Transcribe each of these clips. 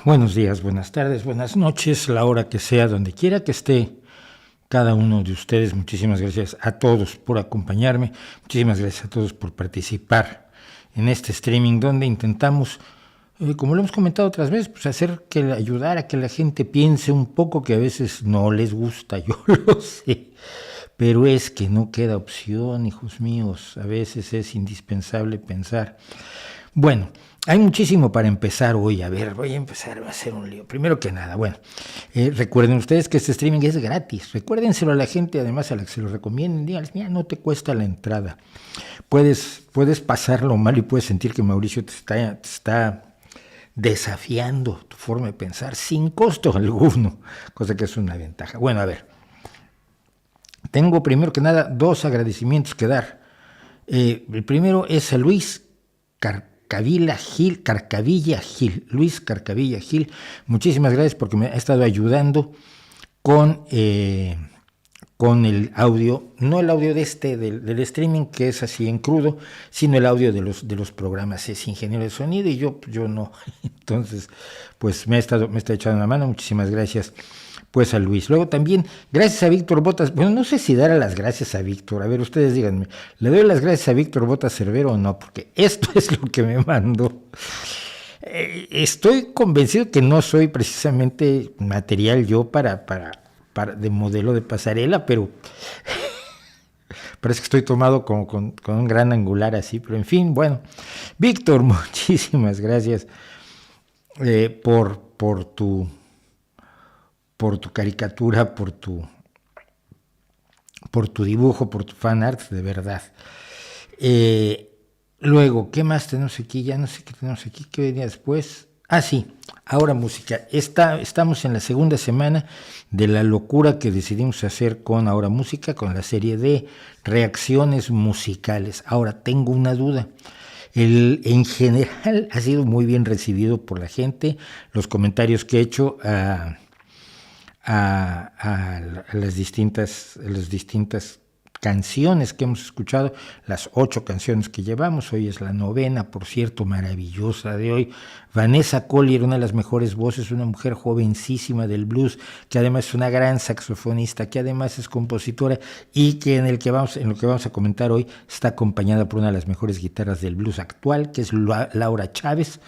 Buenos días, buenas tardes, buenas noches, la hora que sea, donde quiera que esté cada uno de ustedes. Muchísimas gracias a todos por acompañarme, muchísimas gracias a todos por participar en este streaming donde intentamos, como lo hemos comentado otras veces, pues ayudar a que la gente piense un poco, que a veces no les gusta, yo lo sé, pero es que no queda opción, hijos míos, a veces es indispensable pensar. Bueno, hay muchísimo para empezar hoy. A ver, voy a empezar, va a ser un lío. Primero que nada, bueno, recuerden ustedes que este streaming es gratis. Recuérdenselo a la gente, además a la que se lo recomienden. Díganles, mira, no te cuesta la entrada. Puedes pasarlo mal y puedes sentir que Mauricio te está desafiando tu forma de pensar sin costo alguno, cosa que es una ventaja. Bueno, a ver, tengo primero que nada dos agradecimientos que dar. El primero es a Luis Carcavilla Gil, Luis Carcavilla Gil, muchísimas gracias porque me ha estado ayudando con el audio, no el audio del streaming, que es así en crudo, sino el audio de los programas. Es ingeniero de sonido y yo no. Entonces, pues me está echando una mano, muchísimas gracias pues a Luis. Luego también, gracias a Víctor Botas. Bueno, no sé si dar las gracias a Víctor. A ver, ustedes díganme, ¿le doy las gracias a Víctor Botas Cervero o no? Porque esto es lo que me mandó. Estoy convencido que no soy precisamente material yo para de modelo de pasarela, pero parece que estoy tomado con un gran angular así. Pero en fin, bueno. Víctor, muchísimas gracias por tu caricatura, por tu dibujo, por tu fan art, de verdad. Luego, ¿qué más tenemos aquí? Ya no sé qué tenemos aquí, ¿qué venía después? Ah, sí, Ahora Música. Estamos en la segunda semana de la locura que decidimos hacer con Ahora Música, con la serie de reacciones musicales. Ahora, tengo una duda. En general ha sido muy bien recibido por la gente, los comentarios que he hecho a las distintas canciones que hemos escuchado, las 8 canciones que llevamos. Hoy es la 9ª, por cierto, maravillosa de hoy. Vanessa Collier, una de las mejores voces, una mujer jovencísima del blues, que además es una gran saxofonista, que además es compositora y que en lo que vamos a comentar hoy está acompañada por una de las mejores guitarras del blues actual, que es Laura Chávez,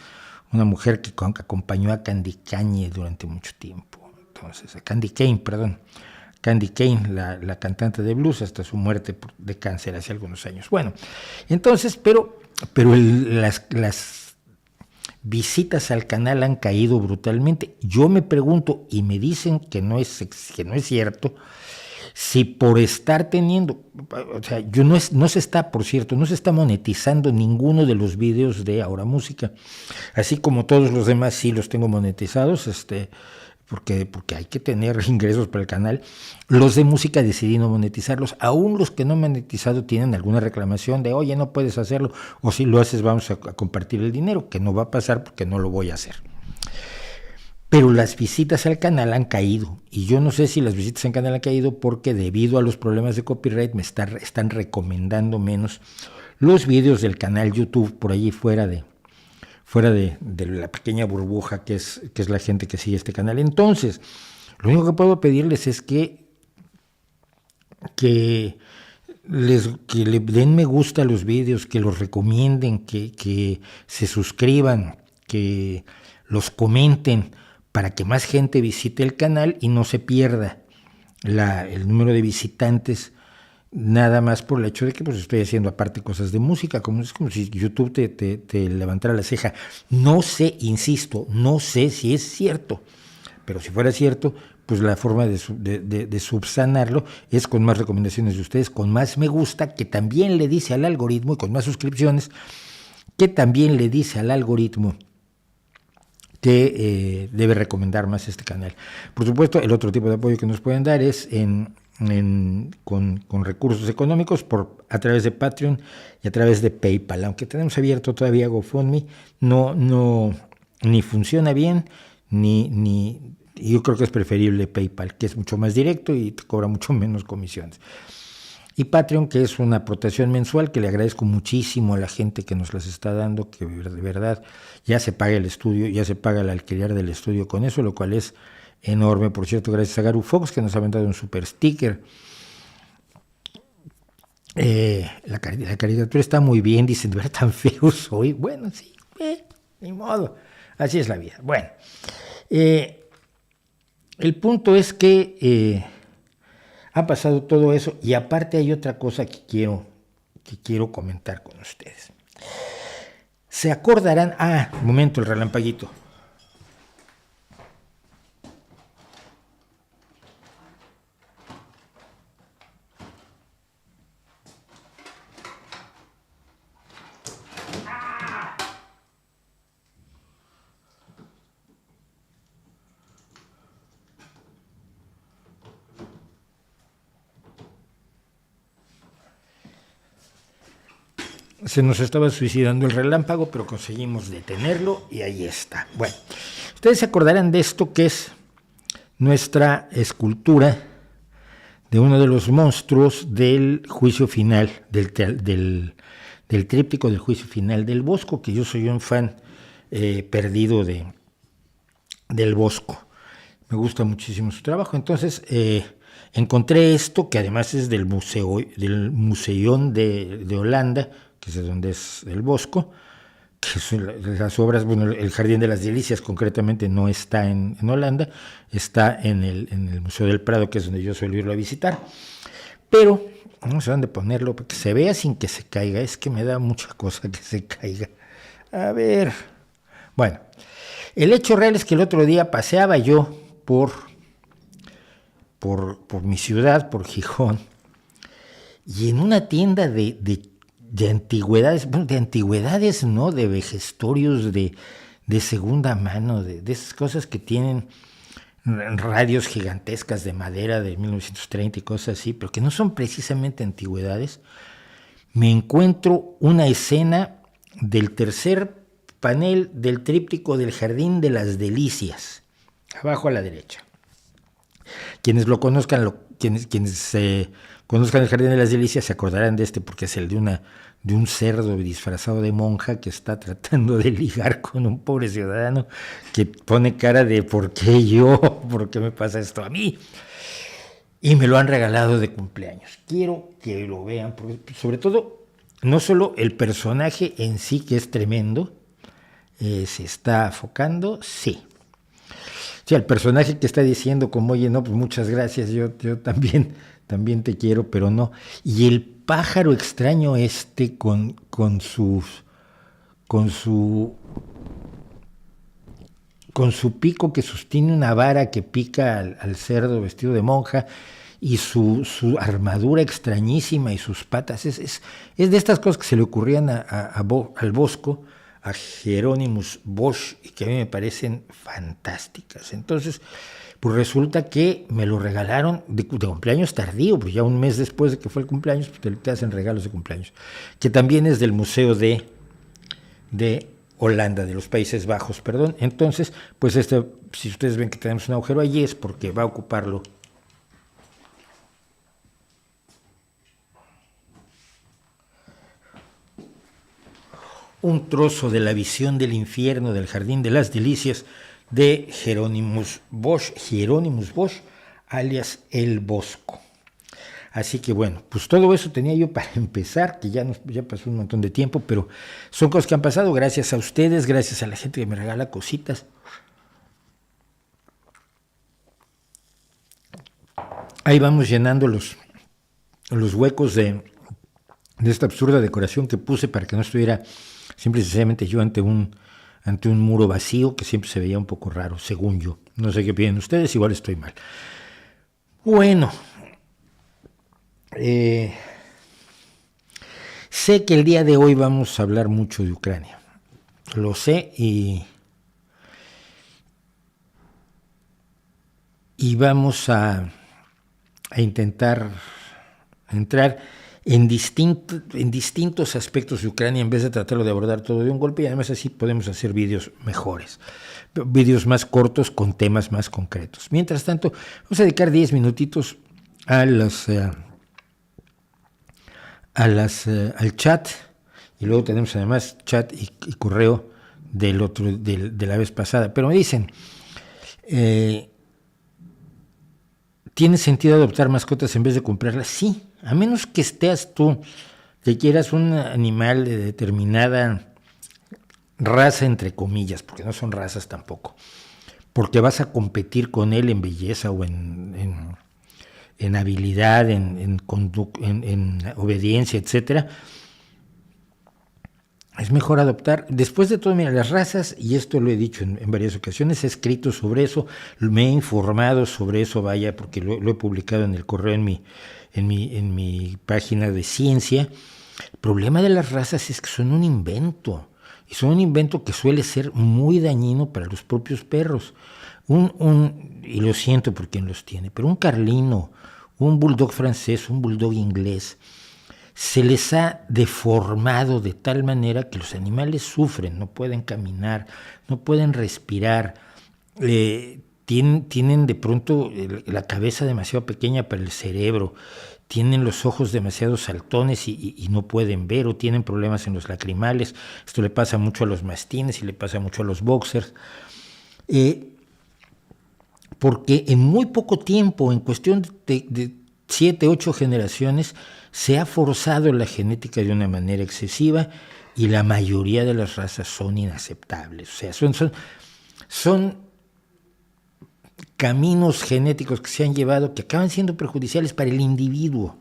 una mujer que acompañó a Candy Kane durante mucho tiempo. Entonces, a Candy Kane, la cantante de blues, hasta su muerte de cáncer hace algunos años. Bueno, entonces, pero las visitas al canal han caído brutalmente. Yo me pregunto, y me dicen que no es cierto, si por estar teniendo, o sea, no se está monetizando ninguno de los videos de Ahora Música, así como todos los demás sí los tengo monetizados, porque hay que tener ingresos para el canal. Los de música decidí no monetizarlos. Aún los que no monetizado tienen alguna reclamación de, oye, no puedes hacerlo, o si lo haces vamos a compartir el dinero, que no va a pasar porque no lo voy a hacer. Pero las visitas al canal han caído, y yo no sé si las visitas al canal han caído porque debido a los problemas de copyright me están recomendando menos los vídeos del canal YouTube por allí fuera de la pequeña burbuja que es la gente que sigue este canal. Entonces, lo único que puedo pedirles es que le den me gusta a los vídeos, que los recomienden, que se suscriban, que los comenten, para que más gente visite el canal y no se pierda el número de visitantes, nada más por el hecho de que pues estoy haciendo aparte cosas de música, es como si YouTube te levantara la ceja. No sé, insisto, no sé si es cierto, pero si fuera cierto, pues la forma de subsanarlo es con más recomendaciones de ustedes, con más me gusta, que también le dice al algoritmo, y con más suscripciones, que también le dice al algoritmo que debe recomendar más este canal. Por supuesto, el otro tipo de apoyo que nos pueden dar es con recursos económicos a través de Patreon y a través de PayPal. Aunque tenemos abierto todavía GoFundMe, ni funciona bien, ni yo creo que es preferible PayPal, que es mucho más directo y te cobra mucho menos comisiones. y Patreon, que es una aportación mensual que le agradezco muchísimo a la gente que nos las está dando, que de verdad ya se paga el estudio, ya se paga el alquiler del estudio con eso, lo cual es enorme. Por cierto, gracias a Garu Fox, que nos ha mandado un super sticker. La caricatura está muy bien, dicen, de verdad tan feo soy. Bueno, sí, ni modo, así es la vida. Bueno, el punto es que ha pasado todo eso, y aparte hay otra cosa que quiero comentar con ustedes. Se acordarán, momento, el relampaguito. Se nos estaba suicidando el relámpago, pero conseguimos detenerlo y ahí está. Bueno, ustedes se acordarán de esto, que es nuestra escultura de uno de los monstruos del juicio final, del tríptico del juicio final del Bosco, que yo soy un fan perdido del Bosco. Me gusta muchísimo su trabajo. Entonces encontré esto, que además es del Museum de Holanda, que es de donde es el Bosco, que son las obras, bueno, el Jardín de las Delicias concretamente no está en Holanda, está en el Museo del Prado, que es donde yo suelo irlo a visitar, pero no sé dónde ponerlo, para que se vea sin que se caiga. Es que me da mucha cosa que se caiga. A ver, bueno, el hecho real es que el otro día paseaba yo por mi ciudad, por Gijón, y en una tienda de antigüedades, bueno, de antigüedades, ¿no? De vejestorios de segunda mano, de esas cosas que tienen radios gigantescas de madera de 1930 y cosas así, pero que no son precisamente antigüedades. Me encuentro una escena del tercer panel del tríptico del Jardín de las Delicias, abajo a la derecha. Quienes lo conozcan, quienes conozcan el Jardín de las Delicias se acordarán de este, porque es el de un cerdo disfrazado de monja que está tratando de ligar con un pobre ciudadano que pone cara de ¿por qué yo? ¿Por qué me pasa esto a mí? Y me lo han regalado de cumpleaños. Quiero que lo vean, porque sobre todo, no solo el personaje en sí, que es tremendo, se está afocando, sí. O sea, el personaje que está diciendo como, oye, no, pues muchas gracias, yo también te quiero, pero no. Y el pájaro extraño con su pico que sostiene una vara que pica al cerdo vestido de monja, y su armadura extrañísima y sus patas, es de estas cosas que se le ocurrían al Bosco, a Hieronymus Bosch, y que a mí me parecen fantásticas. Entonces, pues resulta que me lo regalaron de cumpleaños tardío, pues ya un mes después de que fue el cumpleaños, pues te hacen regalos de cumpleaños, que también es del Museo de Holanda, de los Países Bajos, perdón. Entonces, pues si ustedes ven que tenemos un agujero allí, es porque va a ocuparlo un trozo de la visión del infierno del Jardín de las Delicias de Hieronymus Bosch, alias El Bosco. Así que bueno, pues todo eso tenía yo para empezar, que ya pasó un montón de tiempo, pero son cosas que han pasado gracias a ustedes, gracias a la gente que me regala cositas. Ahí vamos llenando los huecos de esta absurda decoración que puse para que no estuviera simple y sencillamente yo ante un muro vacío, que siempre se veía un poco raro, según yo. No sé qué opinan ustedes, igual estoy mal. Bueno, sé que el día de hoy vamos a hablar mucho de Ucrania. Lo sé, y vamos a intentar entrar en distintos aspectos de Ucrania, en vez de tratarlo de abordar todo de un golpe, y además así podemos hacer vídeos mejores, vídeos más cortos con temas más concretos. Mientras tanto, vamos a dedicar 10 minutitos a al chat, y luego tenemos además chat y correo de la vez pasada. Pero me dicen, ¿tiene sentido adoptar mascotas en vez de comprarlas? Sí, a menos que estés tú, que quieras un animal de determinada raza, entre comillas, porque no son razas tampoco, porque vas a competir con él en belleza o en habilidad, en obediencia, etcétera. Es mejor adoptar. Después de todo, mira, las razas, y esto lo he dicho en varias ocasiones, he escrito sobre eso, me he informado sobre eso, vaya, porque lo he publicado en el correo, en mi página de ciencia. El problema de las razas es que son un invento, y son un invento que suele ser muy dañino para los propios perros. Y lo siento por quien los tiene, pero un carlino, un bulldog francés, un bulldog inglés, se les ha deformado de tal manera que los animales sufren, no pueden caminar, no pueden respirar, tienen de pronto la cabeza demasiado pequeña para el cerebro, tienen los ojos demasiado saltones y no pueden ver, o tienen problemas en los lacrimales. Esto le pasa mucho a los mastines y le pasa mucho a los boxers. Porque en muy poco tiempo, en cuestión de 7, 8 generaciones, se ha forzado la genética de una manera excesiva y la mayoría de las razas son inaceptables. O sea, son caminos genéticos que se han llevado que acaban siendo perjudiciales para el individuo.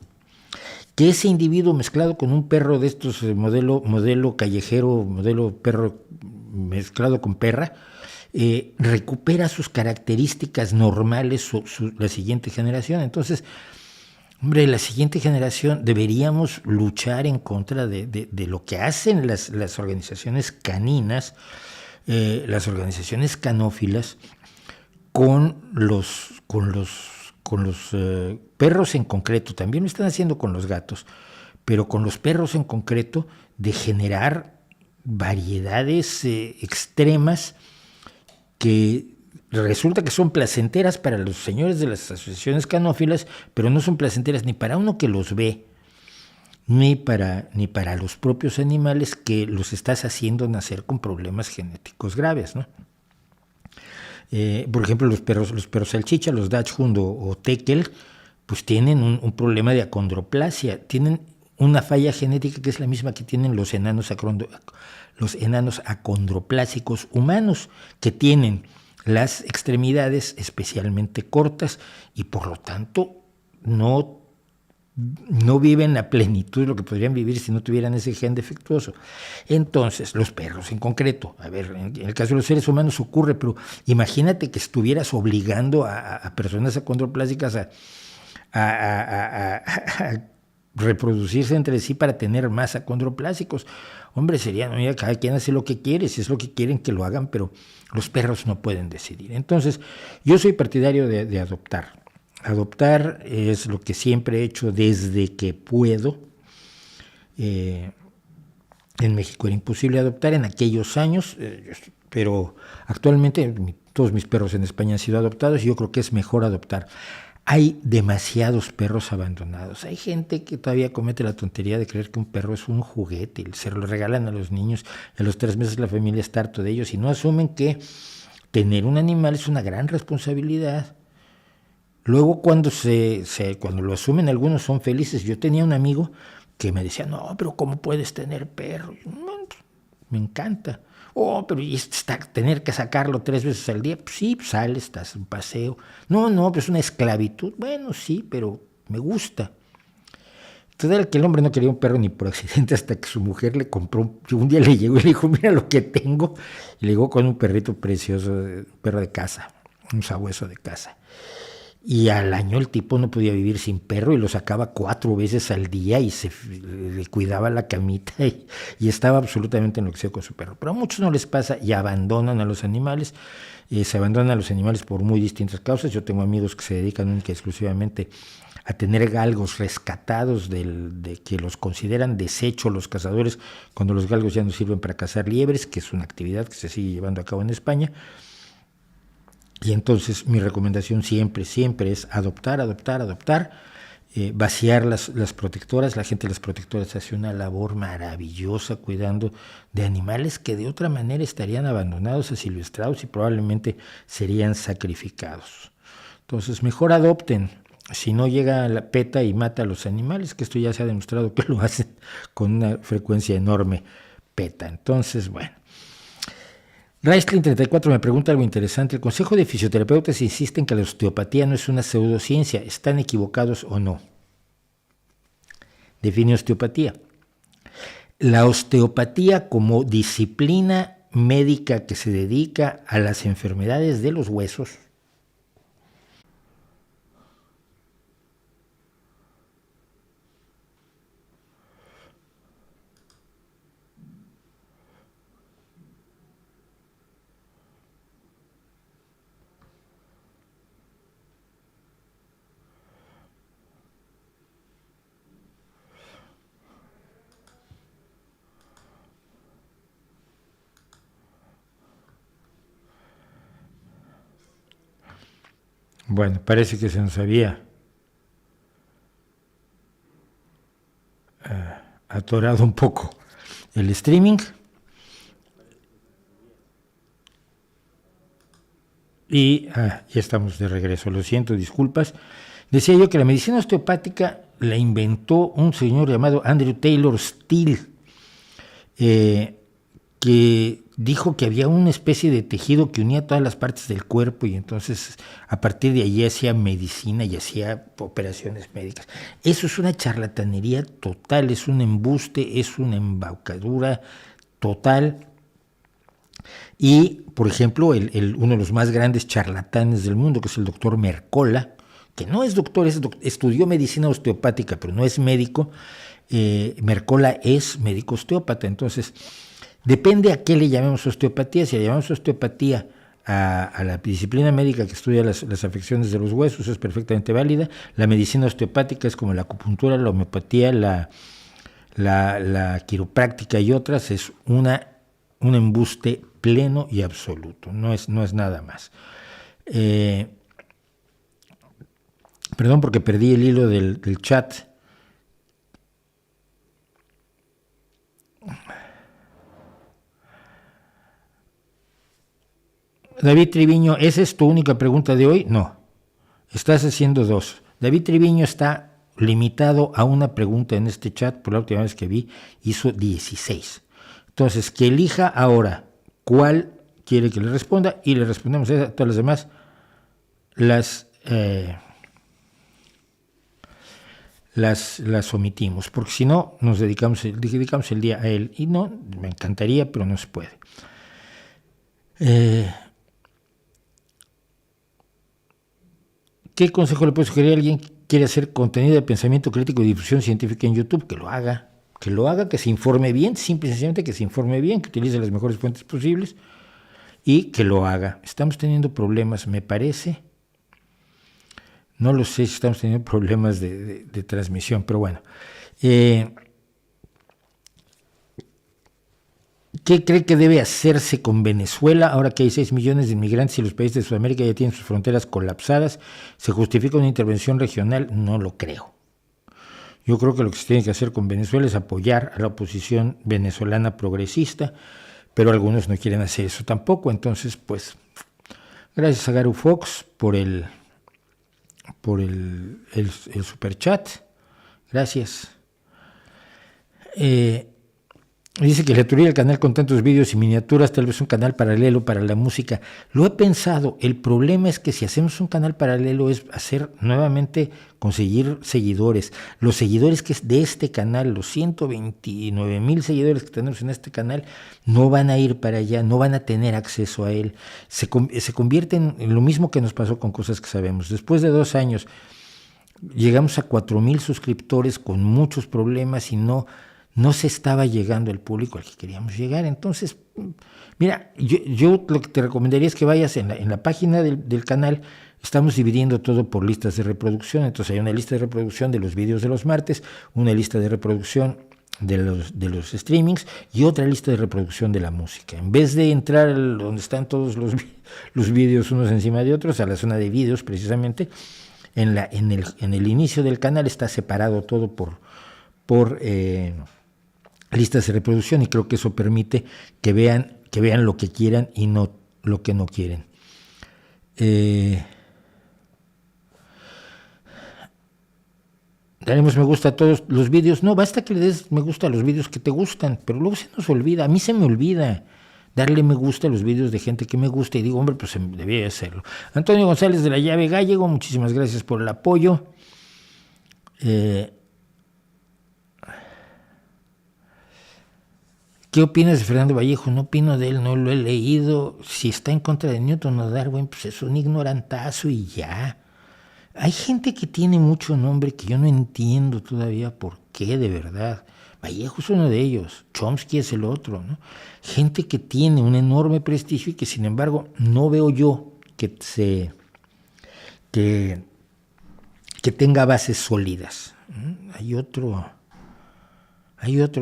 Que ese individuo mezclado con un perro de estos modelo callejero, modelo perro mezclado con perra, recupera sus características normales la siguiente generación. Entonces, hombre, la siguiente generación deberíamos luchar en contra de lo que hacen las organizaciones caninas, las organizaciones canófilas, con los perros en concreto. También lo están haciendo con los gatos, pero con los perros en concreto, de generar variedades extremas que resulta que son placenteras para los señores de las asociaciones canófilas, pero no son placenteras ni para uno que los ve, ni para los propios animales que los estás haciendo nacer con problemas genéticos graves, ¿no? Por ejemplo, los perros salchicha, los Dachshund o Tekel, pues tienen un problema de acondroplasia, tienen una falla genética que es la misma que tienen los enanos acondroplásicos humanos, que tienen las extremidades especialmente cortas y por lo tanto no viven a plenitud lo que podrían vivir si no tuvieran ese gen defectuoso. Entonces, los perros en concreto, a ver, en el caso de los seres humanos ocurre, pero imagínate que estuvieras obligando a personas acondroplásicas a reproducirse entre sí para tener más acondroplásicos. Hombre, mira, cada quien hace lo que quiere, si es lo que quieren que lo hagan, pero los perros no pueden decidir. Entonces, yo soy partidario de adoptar. Adoptar es lo que siempre he hecho desde que puedo. En México era imposible adoptar en aquellos años, pero actualmente todos mis perros en España han sido adoptados y yo creo que es mejor adoptar. Hay demasiados perros abandonados. Hay gente que todavía comete la tontería de creer que un perro es un juguete, se lo regalan a los niños, y a los 3 meses la familia está harto de ellos y no asumen que tener un animal es una gran responsabilidad. Luego cuando lo asumen algunos son felices. Yo tenía un amigo que me decía, no, pero ¿cómo puedes tener perro? Me encanta. Oh, pero ¿y tener que sacarlo 3 veces al día? Pues sí, sales, estás en paseo. No, pues es una esclavitud. Bueno, sí, pero me gusta. Entonces que el hombre no quería un perro ni por accidente hasta que su mujer le compró. Un día le llegó y le dijo, mira lo que tengo. Y le llegó con un perrito precioso, un perro de casa, un sabueso de casa. Y al año el tipo no podía vivir sin perro y lo sacaba 4 veces al día y le cuidaba la camita y estaba absolutamente enloquecido con su perro. Pero a muchos no les pasa y abandonan a los animales. Se abandonan a los animales por muy distintas causas. Yo tengo amigos que se dedican única y exclusivamente a tener galgos rescatados de que los consideran desecho los cazadores cuando los galgos ya no sirven para cazar liebres, que es una actividad que se sigue llevando a cabo en España. Y entonces mi recomendación siempre es adoptar. vaciar las protectoras. La gente de las protectoras hace una labor maravillosa cuidando de animales que de otra manera estarían abandonados, asilvestrados y probablemente serían sacrificados. Entonces, mejor adopten. Si no llega la PETA y mata a los animales, que esto ya se ha demostrado que lo hacen con una frecuencia enorme, PETA. Entonces, bueno. Raistlin34 me pregunta algo interesante. El Consejo de Fisioterapeutas insiste en que la osteopatía no es una pseudociencia. ¿Están equivocados o no? Define osteopatía. La osteopatía como disciplina médica que se dedica a las enfermedades de los huesos Bueno, parece que se nos había atorado un poco el streaming. Y ya estamos de regreso, lo siento, disculpas. Decía yo que la medicina osteopática la inventó un señor llamado Andrew Taylor Steele, que dijo que había una especie de tejido que unía todas las partes del cuerpo y entonces a partir de allí hacía medicina y hacía operaciones médicas. Eso es una charlatanería total, es un embuste, es una embaucadura total. Y, por ejemplo, uno de los más grandes charlatanes del mundo, que es el doctor Mercola, que no es doctor, estudió medicina osteopática, pero no es médico. Mercola es médico osteópata. Entonces, depende a qué le llamemos osteopatía. Si le llamamos osteopatía a la disciplina médica que estudia las afecciones de los huesos, es perfectamente válida. La medicina osteopática es como la acupuntura, la homeopatía, la quiropráctica y otras, es un embuste pleno y absoluto, no es nada más. Perdón porque perdí el hilo del chat. David Triviño, ¿esa es tu única pregunta de hoy? No, estás haciendo dos. David Triviño está limitado a una pregunta en este chat, por la última vez que vi, hizo 16. Entonces, que elija ahora cuál quiere que le responda y le respondemos a todas las demás, las omitimos, porque si no, nos dedicamos el día a él. Y no, me encantaría, pero no se puede. ¿Qué consejo le puede sugerir a alguien que quiere hacer contenido de pensamiento crítico y difusión científica en YouTube? Que lo haga, que se informe bien, simple y sencillamente que se informe bien, que utilice las mejores fuentes posibles y que lo haga. Estamos teniendo problemas, me parece. No lo sé si estamos teniendo problemas de transmisión, pero bueno. ¿Qué cree que debe hacerse con Venezuela ahora que hay 6 millones de inmigrantes y los países de Sudamérica ya tienen sus fronteras colapsadas? ¿Se justifica una intervención regional? No lo creo. Yo creo que lo que se tiene que hacer con Venezuela es apoyar a la oposición venezolana progresista, pero algunos no quieren hacer eso tampoco. Entonces, pues, gracias a Garu Fox por el superchat. Gracias. Dice que la teoría del canal con tantos vídeos y miniaturas, tal vez un canal paralelo para la música. Lo he pensado, el problema es que si hacemos un canal paralelo es hacer nuevamente, conseguir seguidores. Los seguidores que es de este canal, los 129,000 seguidores que tenemos en este canal, no van a ir para allá, no van a tener acceso a él. Se convierte en lo mismo que nos pasó con Cosas que Sabemos. Después de 2 años, llegamos a 4,000 suscriptores con muchos problemas y no se estaba llegando el público al que queríamos llegar. Entonces, mira, yo lo que te recomendaría es que vayas en la página del canal. Estamos dividiendo todo por listas de reproducción. Entonces hay una lista de reproducción de los vídeos de los martes, una lista de reproducción de los streamings y otra lista de reproducción de la música. En vez de entrar donde están todos los vídeos unos encima de otros, a la zona de vídeos precisamente, en el inicio del canal está separado todo por listas de reproducción, y creo que eso permite que vean lo que quieran y no lo que no quieren. Daremos me gusta a todos los vídeos. No, basta que le des me gusta a los vídeos que te gustan, pero luego se nos olvida. A mí se me olvida darle me gusta a los vídeos de gente que me gusta, y digo, hombre, pues debía hacerlo. Antonio González de la Llave Gallego, muchísimas gracias por el apoyo. ¿Qué opinas de Fernando Vallejo? No opino de él, no lo he leído. Si está en contra de Newton o Darwin, pues es un ignorantazo y ya. Hay gente que tiene mucho nombre que yo no entiendo todavía por qué, de verdad. Vallejo es uno de ellos, Chomsky es el otro, ¿no? Gente que tiene un enorme prestigio y que, sin embargo, no veo yo que tenga bases sólidas. Hay otro,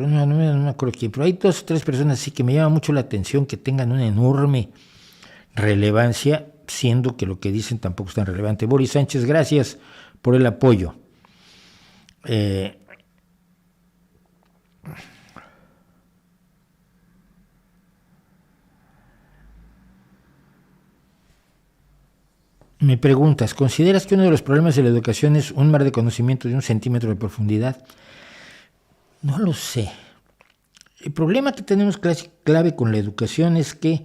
no me acuerdo quién, pero hay 2 o 3 personas así que me llama mucho la atención, que tengan una enorme relevancia, siendo que lo que dicen tampoco es tan relevante. Boris Sánchez, gracias por el apoyo. Me preguntas, ¿consideras que uno de los problemas de la educación es un mar de conocimiento de 1 centímetro de profundidad? No lo sé. El problema que tenemos clave con la educación es que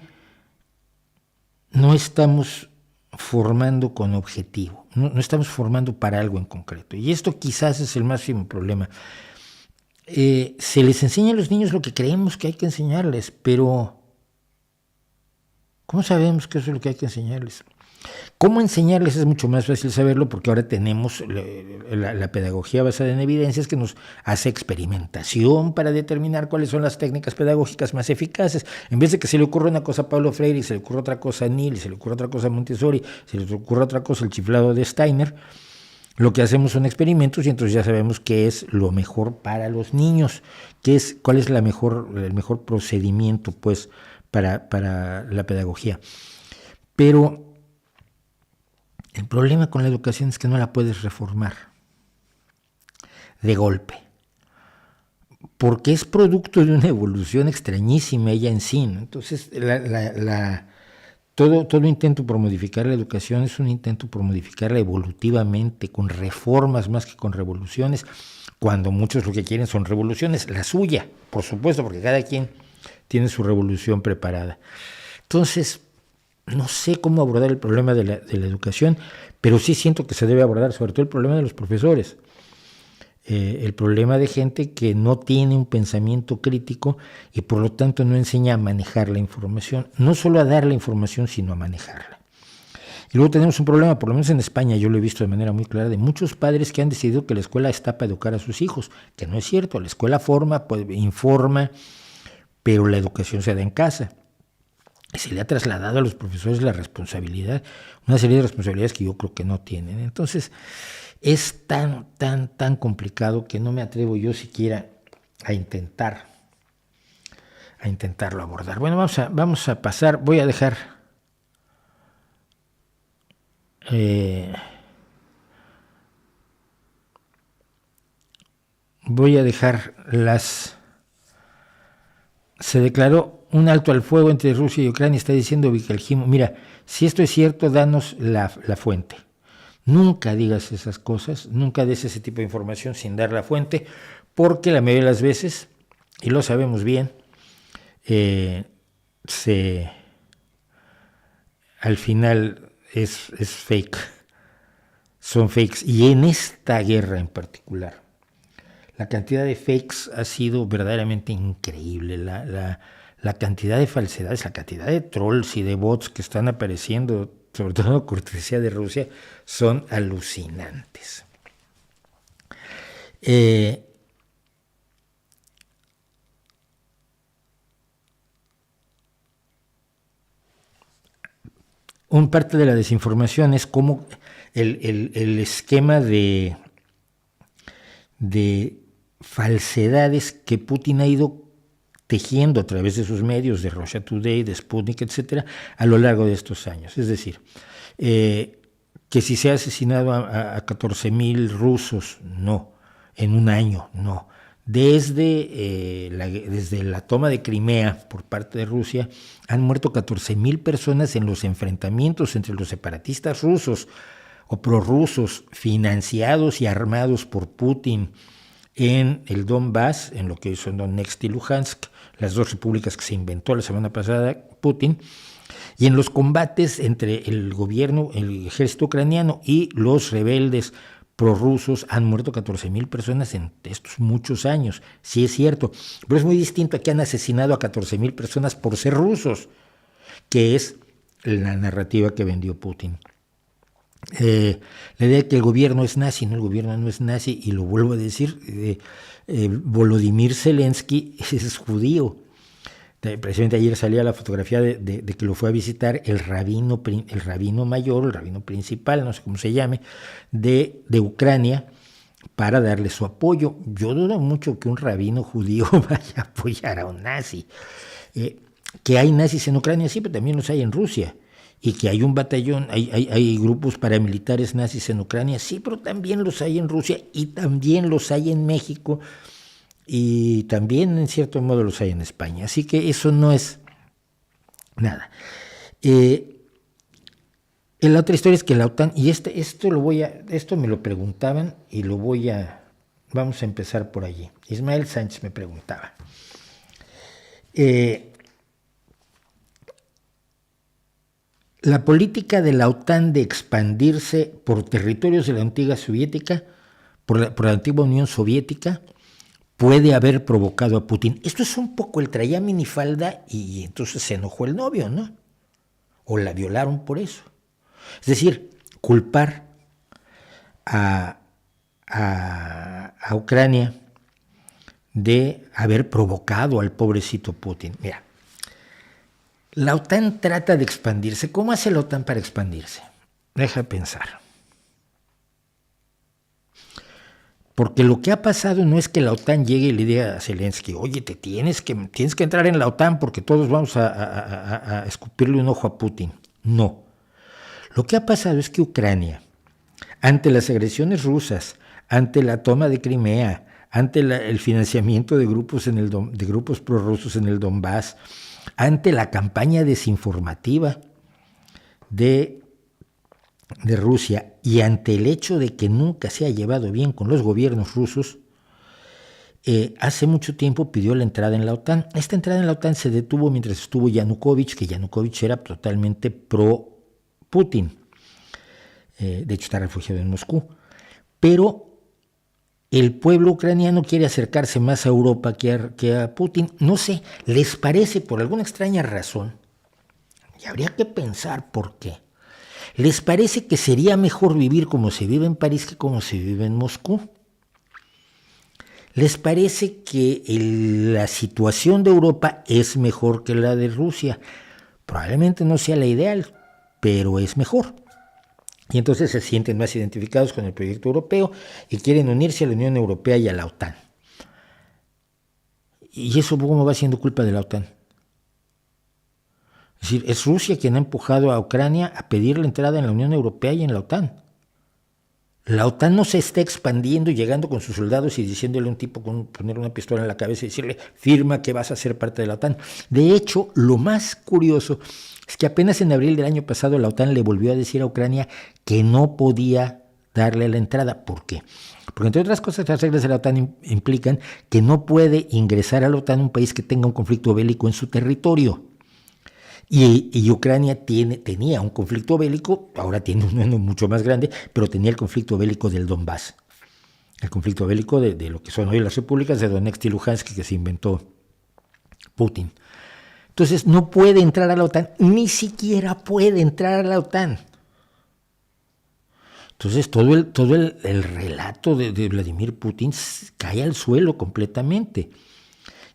no estamos formando con objetivo, no estamos formando para algo en concreto. Y esto quizás es el máximo problema. Se les enseña a los niños lo que creemos que hay que enseñarles, pero ¿cómo sabemos que eso es lo que hay que enseñarles? ¿Cómo enseñarles? Es mucho más fácil saberlo, porque ahora tenemos la pedagogía basada en evidencias, que nos hace experimentación para determinar cuáles son las técnicas pedagógicas más eficaces. En vez de que se le ocurra una cosa a Paulo Freire, y se le ocurra otra cosa a Neal, y se le ocurra otra cosa a Montessori, se le ocurra otra cosa el chiflado de Steiner, lo que hacemos son experimentos, y entonces ya sabemos qué es lo mejor para los niños, cuál es el mejor procedimiento, pues, para la pedagogía. Pero el problema con la educación es que no la puedes reformar de golpe, porque es producto de una evolución extrañísima ella en sí, ¿no? Entonces, todo intento por modificar la educación es un intento por modificarla evolutivamente, con reformas más que con revoluciones, cuando muchos lo que quieren son revoluciones, la suya, por supuesto, porque cada quien tiene su revolución preparada. Entonces, no sé cómo abordar el problema de la educación, pero sí siento que se debe abordar sobre todo el problema de los profesores, el problema de gente que no tiene un pensamiento crítico y por lo tanto no enseña a manejar la información, no solo a dar la información, sino a manejarla. Y luego tenemos un problema, por lo menos en España, yo lo he visto de manera muy clara, de muchos padres que han decidido que la escuela está para educar a sus hijos, que no es cierto. La escuela forma, informa, pero la educación se da en casa. Y se le ha trasladado a los profesores la responsabilidad, una serie de responsabilidades que yo creo que no tienen. Entonces, es tan complicado que no me atrevo yo siquiera a intentarlo abordar. Bueno, vamos a pasar, voy a dejar se declaró un alto al fuego entre Rusia y Ucrania, está diciendo Vicaljimo. Mira, si esto es cierto, danos la fuente. Nunca digas esas cosas, nunca des ese tipo de información sin dar la fuente, porque la mayoría de las veces, y lo sabemos bien, al final es fake, son fakes. Y en esta guerra en particular, la cantidad de fakes ha sido verdaderamente increíble. La cantidad de falsedades, la cantidad de trolls y de bots que están apareciendo, sobre todo cortesía de Rusia, son alucinantes. Un parte de la desinformación es como el esquema de falsedades que Putin ha ido tejiendo a través de sus medios, de Russia Today, de Sputnik, etcétera, a lo largo de estos años. Es decir, Que si se ha asesinado a 14,000 rusos, no. En un año, no. Desde la toma de Crimea por parte de Rusia, han muerto 14,000 personas en los enfrentamientos entre los separatistas rusos o prorrusos, financiados y armados por Putin en el Donbass, en lo que son Donetsk y Luhansk, las dos repúblicas que se inventó la semana pasada Putin, y en los combates entre el gobierno, el ejército ucraniano y los rebeldes prorrusos han muerto 14,000 personas en estos muchos años. Sí es cierto, pero es muy distinto a que han asesinado a 14,000 personas por ser rusos, que es la narrativa que vendió Putin. La idea de que el gobierno es nazi, no, el gobierno no es nazi, y lo vuelvo a decir, Volodymyr Zelensky es judío. Precisamente ayer salía la fotografía de que lo fue a visitar el rabino mayor, el rabino principal, no sé cómo se llame, de Ucrania, para darle su apoyo. Yo dudo mucho que un rabino judío vaya a apoyar a un nazi. Que hay nazis en Ucrania, sí, pero también los hay en Rusia. Y que hay un batallón, hay grupos paramilitares nazis en Ucrania, sí, pero también los hay en Rusia y también los hay en México. Y también, en cierto modo, los hay en España. Así que eso no es nada. La otra historia es que la OTAN, y esto me lo preguntaban y vamos a empezar por allí. Ismael Sánchez me preguntaba. La política de la OTAN de expandirse por territorios de la antigua soviética, por la antigua Unión Soviética, puede haber provocado a Putin. Esto es un poco, él traía minifalda y entonces se enojó el novio, ¿no? O la violaron por eso. Es decir, culpar a Ucrania de haber provocado al pobrecito Putin. Mira, la OTAN trata de expandirse. ¿Cómo hace la OTAN para expandirse? Deja pensar. Porque lo que ha pasado no es que la OTAN llegue y le diga a Zelensky, oye, tienes que entrar en la OTAN porque todos vamos a escupirle un ojo a Putin. No. Lo que ha pasado es que Ucrania, ante las agresiones rusas, ante la toma de Crimea, ante el financiamiento de grupos prorrusos en el Donbass, ante la campaña desinformativa de Rusia y ante el hecho de que nunca se ha llevado bien con los gobiernos rusos, hace mucho tiempo pidió la entrada en la OTAN. Esta entrada en la OTAN se detuvo mientras estuvo Yanukovych, que Yanukovych era totalmente pro-Putin. De hecho, está refugiado en Moscú. Pero el pueblo ucraniano quiere acercarse más a Europa que a Putin. No sé, les parece, por alguna extraña razón, y habría que pensar por qué, les parece que sería mejor vivir como se vive en París que como se vive en Moscú. Les parece que la situación de Europa es mejor que la de Rusia. Probablemente no sea la ideal, pero es mejor. Y entonces se sienten más identificados con el proyecto europeo y quieren unirse a la Unión Europea y a la OTAN. ¿Y eso cómo va siendo culpa de la OTAN? Es decir, es Rusia quien ha empujado a Ucrania a pedir la entrada en la Unión Europea y en la OTAN. La OTAN no se está expandiendo, llegando con sus soldados y diciéndole a un tipo con poner una pistola en la cabeza y decirle, firma que vas a ser parte de la OTAN. De hecho, lo más curioso es que apenas en abril del año pasado la OTAN le volvió a decir a Ucrania que no podía darle la entrada. ¿Por qué? Porque entre otras cosas las reglas de la OTAN implican que no puede ingresar a la OTAN un país que tenga un conflicto bélico en su territorio. Y Ucrania tenía un conflicto bélico, ahora tiene uno mucho más grande, pero tenía el conflicto bélico del Donbass. El conflicto bélico de lo que son hoy las repúblicas de Donetsk y Luhansk que se inventó Putin. Entonces no puede entrar a la OTAN, ni siquiera puede entrar a la OTAN. Entonces todo el relato de Vladimir Putin cae al suelo completamente.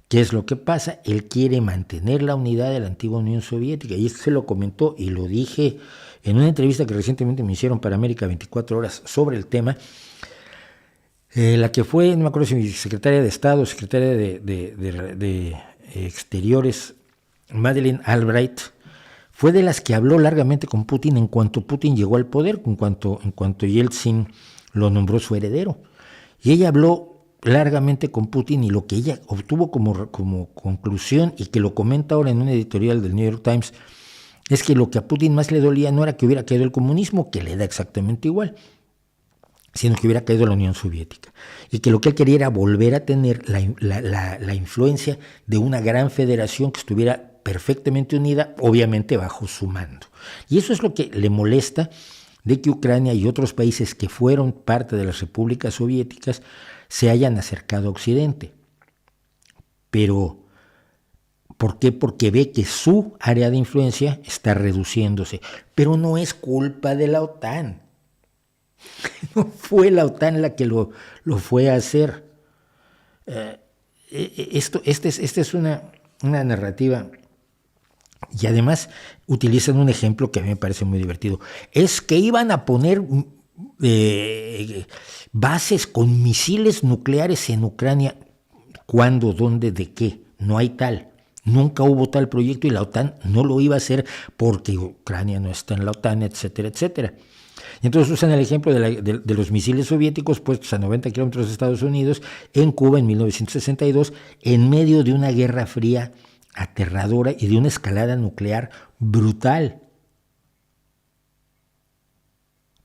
¿Qué es lo que pasa? Él quiere mantener la unidad de la antigua Unión Soviética, y esto se lo comentó y lo dije en una entrevista que recientemente me hicieron para América 24 horas sobre el tema. La que fue, no me acuerdo si secretaria de Estado, secretaria de Exteriores, Madeleine Albright, fue de las que habló largamente con Putin en cuanto Putin llegó al poder, en cuanto Yeltsin lo nombró su heredero. Y ella habló largamente con Putin, y lo que ella obtuvo como conclusión, y que lo comenta ahora en un editorial del New York Times, es que lo que a Putin más le dolía no era que hubiera caído el comunismo, que le da exactamente igual, sino que hubiera caído la Unión Soviética, y que lo que él quería era volver a tener la influencia de una gran federación que estuviera perfectamente unida, obviamente bajo su mando. Y eso es lo que le molesta de que Ucrania y otros países que fueron parte de las repúblicas soviéticas se hayan acercado a Occidente. Pero, ¿por qué? Porque ve que su área de influencia está reduciéndose. Pero no es culpa de la OTAN. No fue la OTAN la que lo fue a hacer. Esta es una narrativa, y además utilizan un ejemplo que a mí me parece muy divertido. Es que iban a poner bases con misiles nucleares en Ucrania. ¿Cuándo? ¿Dónde? ¿De qué? No hay tal. Nunca hubo tal proyecto, y la OTAN no lo iba a hacer porque Ucrania no está en la OTAN, etcétera, etcétera. Y entonces usan el ejemplo de los misiles soviéticos puestos a 90 kilómetros de Estados Unidos en Cuba en 1962, en medio de una guerra fría aterradora y de una escalada nuclear brutal.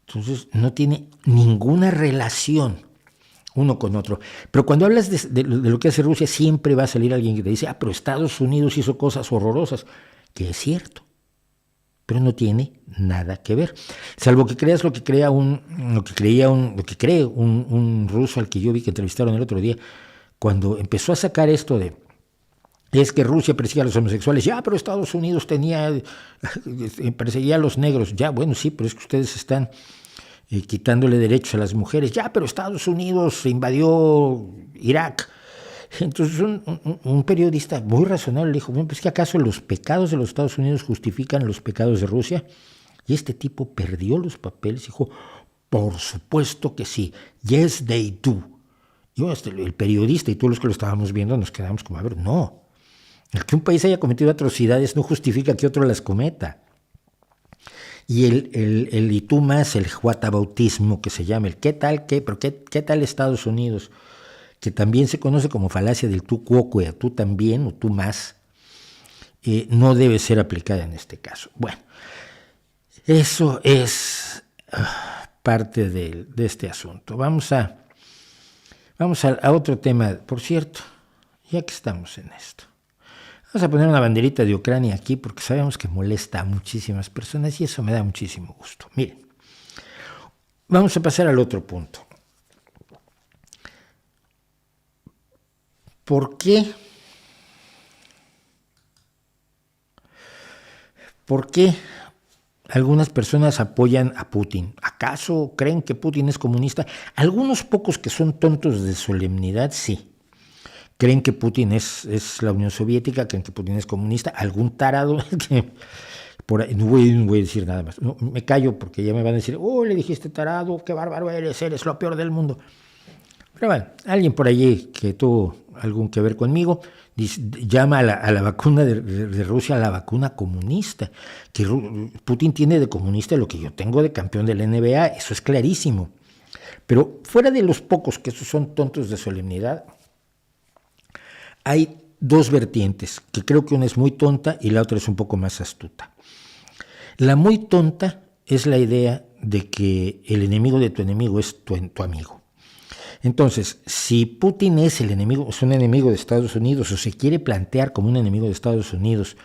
Entonces no tiene ninguna relación uno con otro. Pero cuando hablas de lo que hace Rusia, siempre va a salir alguien que te dice, pero Estados Unidos hizo cosas horrorosas, que es cierto, pero no tiene nada que ver. Salvo que creas lo que cree un ruso al que yo vi que entrevistaron el otro día, cuando empezó a sacar esto de es que Rusia persigue a los homosexuales. Ya, pero Estados Unidos perseguía a los negros. Ya, bueno, sí, pero es que ustedes están quitándole derechos a las mujeres. Ya, pero Estados Unidos invadió Irak. Entonces un periodista muy razonable dijo, bueno, pues que acaso los pecados de los Estados Unidos justifican los pecados de Rusia. Y este tipo perdió los papeles y dijo, por supuesto que sí. Yes, they do. Yo, el periodista y todos los que lo estábamos viendo nos quedamos como, a ver, no. El que un país haya cometido atrocidades no justifica que otro las cometa. Y el y tú más, el whataboutismo que se llama, el qué tal Estados Unidos, que también se conoce como falacia del tú quoque, tú también o tú más, no debe ser aplicada en este caso. Bueno, eso es parte de este asunto. Vamos a otro tema, por cierto, ya que estamos en esto. Vamos a poner una banderita de Ucrania aquí porque sabemos que molesta a muchísimas personas y eso me da muchísimo gusto. Miren, vamos a pasar al otro punto. ¿Por qué algunas personas apoyan a Putin? ¿Acaso creen que Putin es comunista? Algunos pocos que son tontos de solemnidad, sí. Creen que Putin es la Unión Soviética, creen que Putin es comunista. Algún tarado que por ahí, no voy a decir nada más. No, me callo porque ya me van a decir, le dijiste tarado, qué bárbaro eres lo peor del mundo. Pero bueno, alguien por allí que tuvo algún que ver conmigo llama a la vacuna de Rusia la vacuna comunista, que Putin tiene de comunista lo que yo tengo de campeón de la NBA, eso es clarísimo. Pero fuera de los pocos que esos son tontos de solemnidad, hay dos vertientes, que creo que una es muy tonta y la otra es un poco más astuta. La muy tonta es la idea de que el enemigo de tu enemigo es tu amigo. Entonces, si Putin es un enemigo de Estados Unidos, o se quiere plantear como un enemigo de Estados Unidos,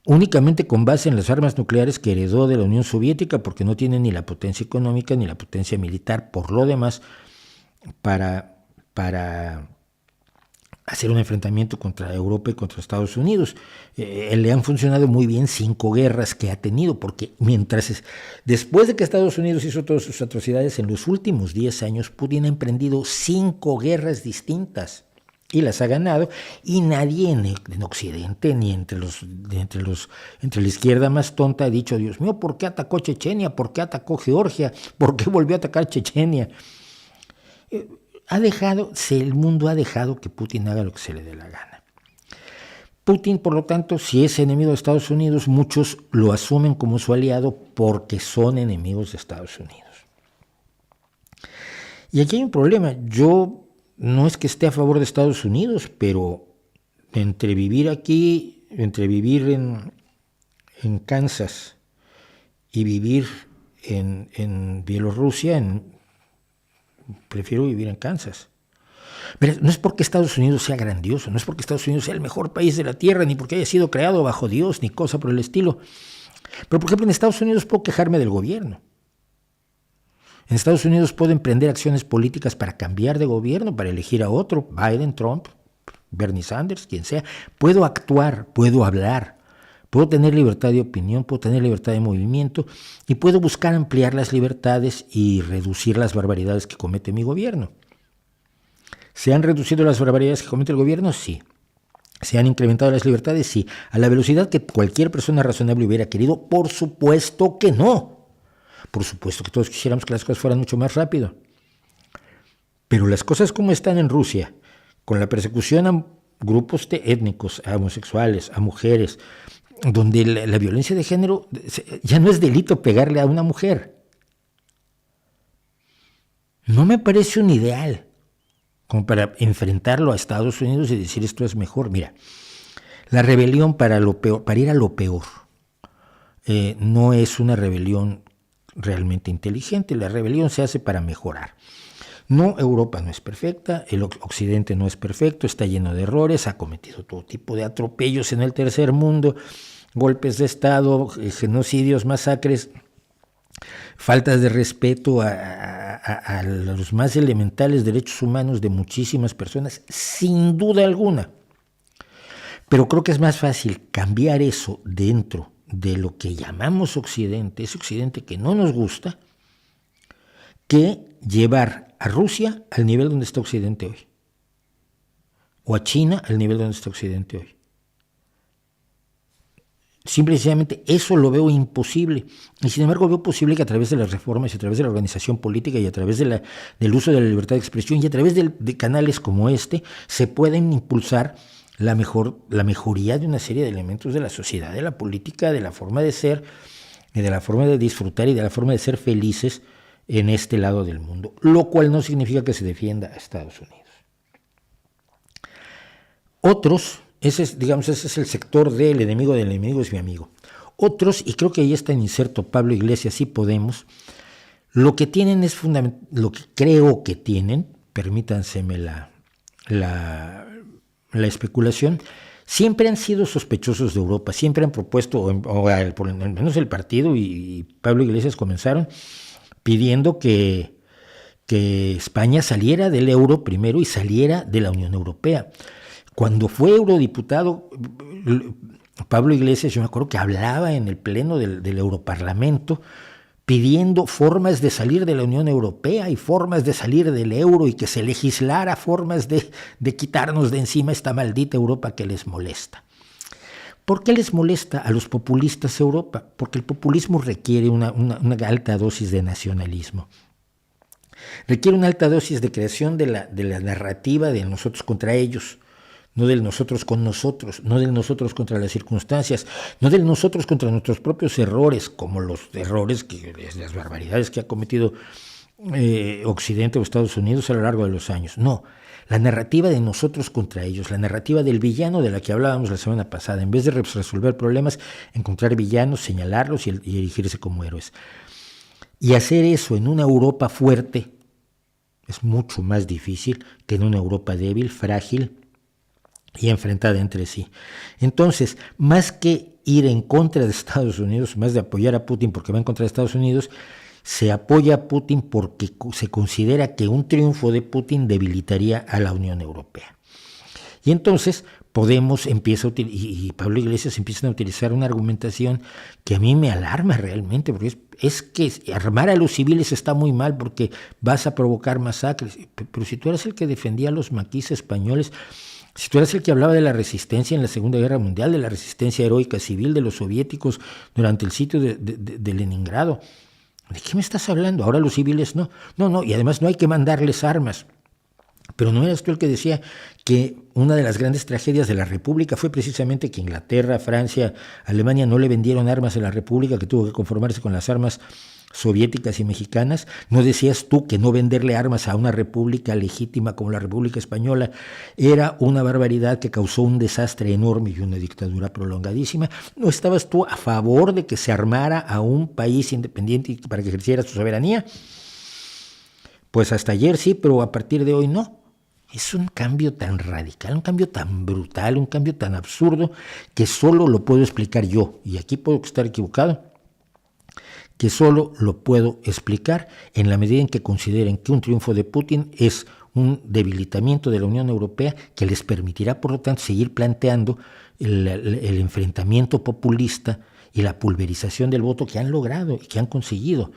únicamente con base en las armas nucleares que heredó de la Unión Soviética, porque no tiene ni la potencia económica ni la potencia militar, por lo demás, para hacer un enfrentamiento contra Europa y contra Estados Unidos. Le han funcionado muy bien 5 guerras que ha tenido, porque después de que Estados Unidos hizo todas sus atrocidades, en los últimos 10 años Putin ha emprendido 5 guerras distintas y las ha ganado, y nadie en Occidente ni entre la izquierda más tonta ha dicho, Dios mío, ¿por qué atacó Chechenia? ¿Por qué atacó Georgia? ¿Por qué volvió a atacar Chechenia? El mundo ha dejado que Putin haga lo que se le dé la gana. Putin, por lo tanto, si es enemigo de Estados Unidos, muchos lo asumen como su aliado porque son enemigos de Estados Unidos. Y aquí hay un problema. Yo no es que esté a favor de Estados Unidos, pero entre vivir aquí, entre vivir en Kansas y vivir en Bielorrusia, prefiero vivir en Kansas. Pero no es porque Estados Unidos sea grandioso, no es porque Estados Unidos sea el mejor país de la Tierra, ni porque haya sido creado bajo Dios, ni cosa por el estilo. Pero, por ejemplo, en Estados Unidos puedo quejarme del gobierno. En Estados Unidos puedo emprender acciones políticas para cambiar de gobierno, para elegir a otro, Biden, Trump, Bernie Sanders, quien sea. Puedo actuar, puedo hablar, puedo tener libertad de opinión, puedo tener libertad de movimiento y puedo buscar ampliar las libertades y reducir las barbaridades que comete mi gobierno. ¿Se han reducido las barbaridades que comete el gobierno? Sí. ¿Se han incrementado las libertades? Sí. ¿A la velocidad que cualquier persona razonable hubiera querido? Por supuesto que no. Por supuesto que todos quisiéramos que las cosas fueran mucho más rápido. Pero las cosas como están en Rusia, con la persecución a grupos étnicos, a homosexuales, a mujeres, donde la violencia de género ya no es delito pegarle a una mujer. No me parece un ideal como para enfrentarlo a Estados Unidos y decir esto es mejor. Mira, la rebelión para ir a lo peor, no es una rebelión realmente inteligente. La rebelión se hace para mejorar. No, Europa no es perfecta, el Occidente no es perfecto, está lleno de errores, ha cometido todo tipo de atropellos en el tercer mundo, golpes de Estado, genocidios, masacres, faltas de respeto a los más elementales derechos humanos de muchísimas personas, sin duda alguna. Pero creo que es más fácil cambiar eso dentro de lo que llamamos Occidente, ese Occidente que no nos gusta, que llevar a Rusia al nivel donde está Occidente hoy, o a China al nivel donde está Occidente hoy. Simple y sencillamente eso lo veo imposible, y sin embargo veo posible que a través de las reformas y a través de la organización política y a través del uso de la libertad de expresión y a través de canales como este se pueden impulsar la mejoría de una serie de elementos de la sociedad, de la política, de la forma de ser, y de la forma de disfrutar y de la forma de ser felices en este lado del mundo, lo cual no significa que se defienda a Estados Unidos. Otros, ese es el sector del enemigo es mi amigo. Otros, y creo que ahí está en inserto Pablo Iglesias y Podemos, lo que tienen es lo que creo que tienen, permítanseme la especulación, siempre han sido sospechosos de Europa, siempre han propuesto, o por lo menos el partido y Pablo Iglesias comenzaron pidiendo que España saliera del euro primero y saliera de la Unión Europea. Cuando fue eurodiputado, Pablo Iglesias, yo me acuerdo que hablaba en el pleno del Europarlamento pidiendo formas de salir de la Unión Europea y formas de salir del euro y que se legislara formas de quitarnos de encima esta maldita Europa que les molesta. ¿Por qué les molesta a los populistas Europa? Porque el populismo requiere una alta dosis de nacionalismo. Requiere una alta dosis de creación de la narrativa de nosotros contra ellos, no del nosotros con nosotros, no del nosotros contra las circunstancias, no del nosotros contra nuestros propios errores, como los errores, las barbaridades que ha cometido Occidente o Estados Unidos a lo largo de los años. No, la narrativa de nosotros contra ellos, la narrativa del villano de la que hablábamos la semana pasada. En vez de resolver problemas, encontrar villanos, señalarlos y erigirse como héroes. Y hacer eso en una Europa fuerte es mucho más difícil que en una Europa débil, frágil y enfrentada entre sí. Entonces, más que ir en contra de Estados Unidos, más de apoyar a Putin porque va en contra de Estados Unidos, se apoya a Putin porque se considera que un triunfo de Putin debilitaría a la Unión Europea. Y entonces Podemos y Pablo Iglesias empiezan a utilizar una argumentación que a mí me alarma realmente, porque es que armar a los civiles está muy mal porque vas a provocar masacres. Pero si tú eres el que defendía a los maquis españoles, si tú eres el que hablaba de la resistencia en la Segunda Guerra Mundial, de la resistencia heroica civil de los soviéticos durante el sitio de Leningrado, ¿de qué me estás hablando? Ahora los civiles no. No, y además no hay que mandarles armas. Pero no eras tú el que decía que una de las grandes tragedias de la República fue precisamente que Inglaterra, Francia, Alemania no le vendieron armas a la República, que tuvo que conformarse con las armas soviéticas y mexicanas. ¿No decías tú que no venderle armas a una república legítima como la República Española era una barbaridad que causó un desastre enorme y una dictadura prolongadísima? ¿No estabas tú a favor de que se armara a un país independiente para que ejerciera su soberanía? Pues hasta ayer sí, pero a partir de hoy no. Es un cambio tan radical, un cambio tan brutal, un cambio tan absurdo que solo lo puedo explicar yo, y aquí puedo estar equivocado, que solo lo puedo explicar en la medida en que consideren que un triunfo de Putin es un debilitamiento de la Unión Europea que les permitirá, por lo tanto, seguir planteando el enfrentamiento populista y la pulverización del voto que han logrado y que han conseguido.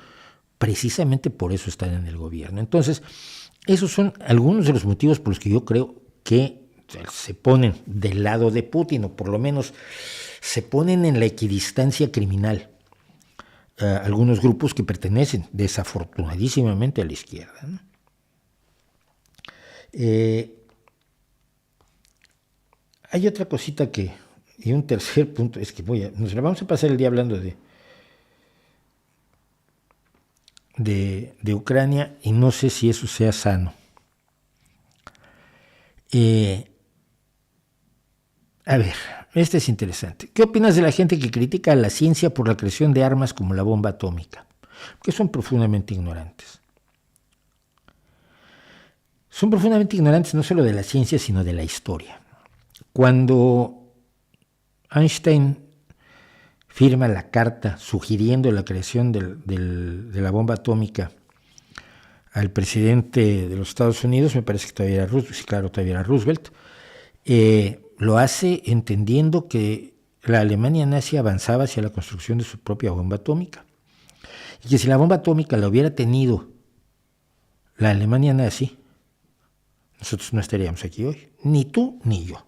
Precisamente por eso están en el gobierno. Entonces, esos son algunos de los motivos por los que yo creo que se ponen del lado de Putin, o por lo menos se ponen en la equidistancia criminal algunos grupos que pertenecen desafortunadísimamente a la izquierda, ¿no? Hay otra cosita y un tercer punto, es que nos la vamos a pasar el día hablando de Ucrania, y no sé si eso sea sano. A ver, este es interesante. ¿Qué opinas de la gente que critica a la ciencia por la creación de armas como la bomba atómica? Porque son profundamente ignorantes. Son profundamente ignorantes no solo de la ciencia, sino de la historia. Cuando Einstein firma la carta sugiriendo la creación de la bomba atómica al presidente de los Estados Unidos, me parece que todavía era Roosevelt, sí, claro, todavía era Roosevelt, lo hace entendiendo que la Alemania nazi avanzaba hacia la construcción de su propia bomba atómica, y que si la bomba atómica la hubiera tenido la Alemania nazi, nosotros no estaríamos aquí hoy, ni tú ni yo.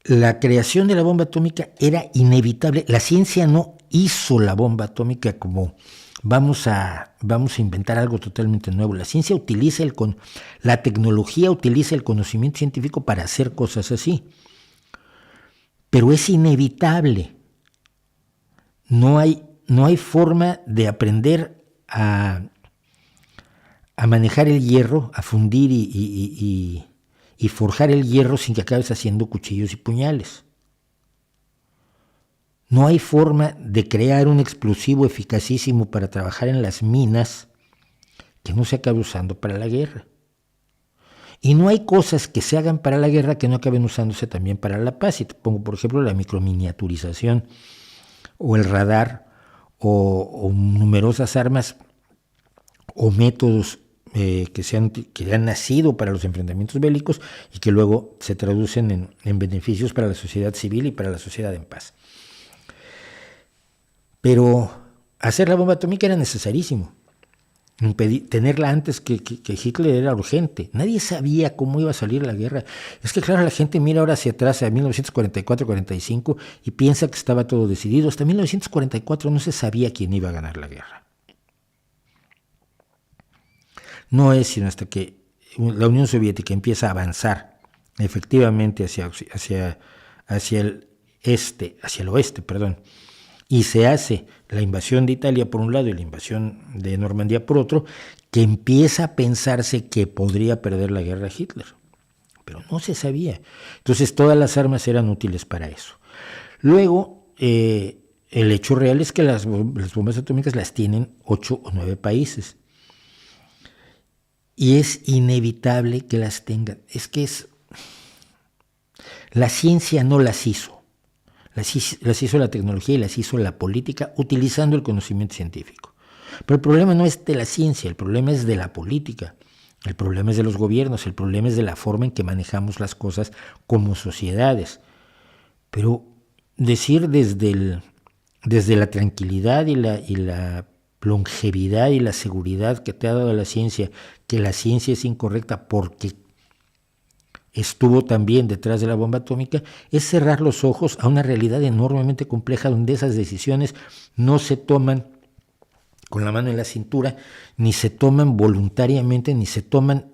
La creación de la bomba atómica era inevitable. La ciencia no hizo la bomba atómica como vamos a inventar algo totalmente nuevo. La ciencia utiliza la tecnología utiliza el conocimiento científico para hacer cosas así. Pero es inevitable. No hay forma de aprender a manejar el hierro, a fundir y forjar el hierro sin que acabes haciendo cuchillos y puñales. No hay forma de crear un explosivo eficacísimo para trabajar en las minas que no se acabe usando para la guerra. Y no hay cosas que se hagan para la guerra que no acaben usándose también para la paz. Y te pongo, por ejemplo, la microminiaturización o el radar o numerosas armas o métodos que han nacido para los enfrentamientos bélicos y que luego se traducen en beneficios para la sociedad civil y para la sociedad en paz. Pero hacer la bomba atómica era necesarísimo. Tenerla antes que Hitler era urgente. Nadie sabía cómo iba a salir la guerra. Es que claro, la gente mira ahora hacia atrás, a 1944-45, y piensa que estaba todo decidido. Hasta 1944 no se sabía quién iba a ganar la guerra. No es sino hasta que la Unión Soviética empieza a avanzar efectivamente hacia el oeste, y se hace la invasión de Italia por un lado y la invasión de Normandía por otro, que empieza a pensarse que podría perder la guerra Hitler. Pero no se sabía. Entonces todas las armas eran útiles para eso. Luego, el hecho real es que las bombas atómicas las tienen 8 o 9 países. Y es inevitable que las tengan. La ciencia no las hizo. Las hizo la tecnología y las hizo la política utilizando el conocimiento científico. Pero el problema no es de la ciencia, el problema es de la política, el problema es de los gobiernos, el problema es de la forma en que manejamos las cosas como sociedades. Pero decir desde la tranquilidad y la longevidad y la seguridad que te ha dado la ciencia, que la ciencia es incorrecta porque estuvo también detrás de la bomba atómica, es cerrar los ojos a una realidad enormemente compleja donde esas decisiones no se toman con la mano en la cintura, ni se toman voluntariamente, ni se toman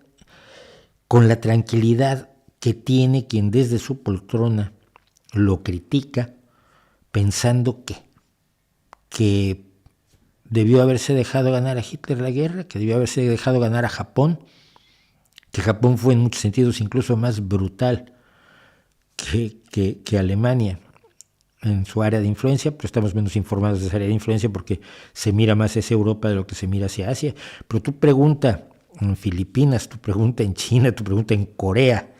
con la tranquilidad que tiene quien desde su poltrona lo critica, pensando que debió haberse dejado ganar a Hitler la guerra, que debió haberse dejado ganar a Japón, que Japón fue en muchos sentidos incluso más brutal que Alemania en su área de influencia, pero estamos menos informados de esa área de influencia porque se mira más hacia Europa de lo que se mira hacia Asia. Pero tú pregunta en Filipinas, tú pregunta en China, tú pregunta en Corea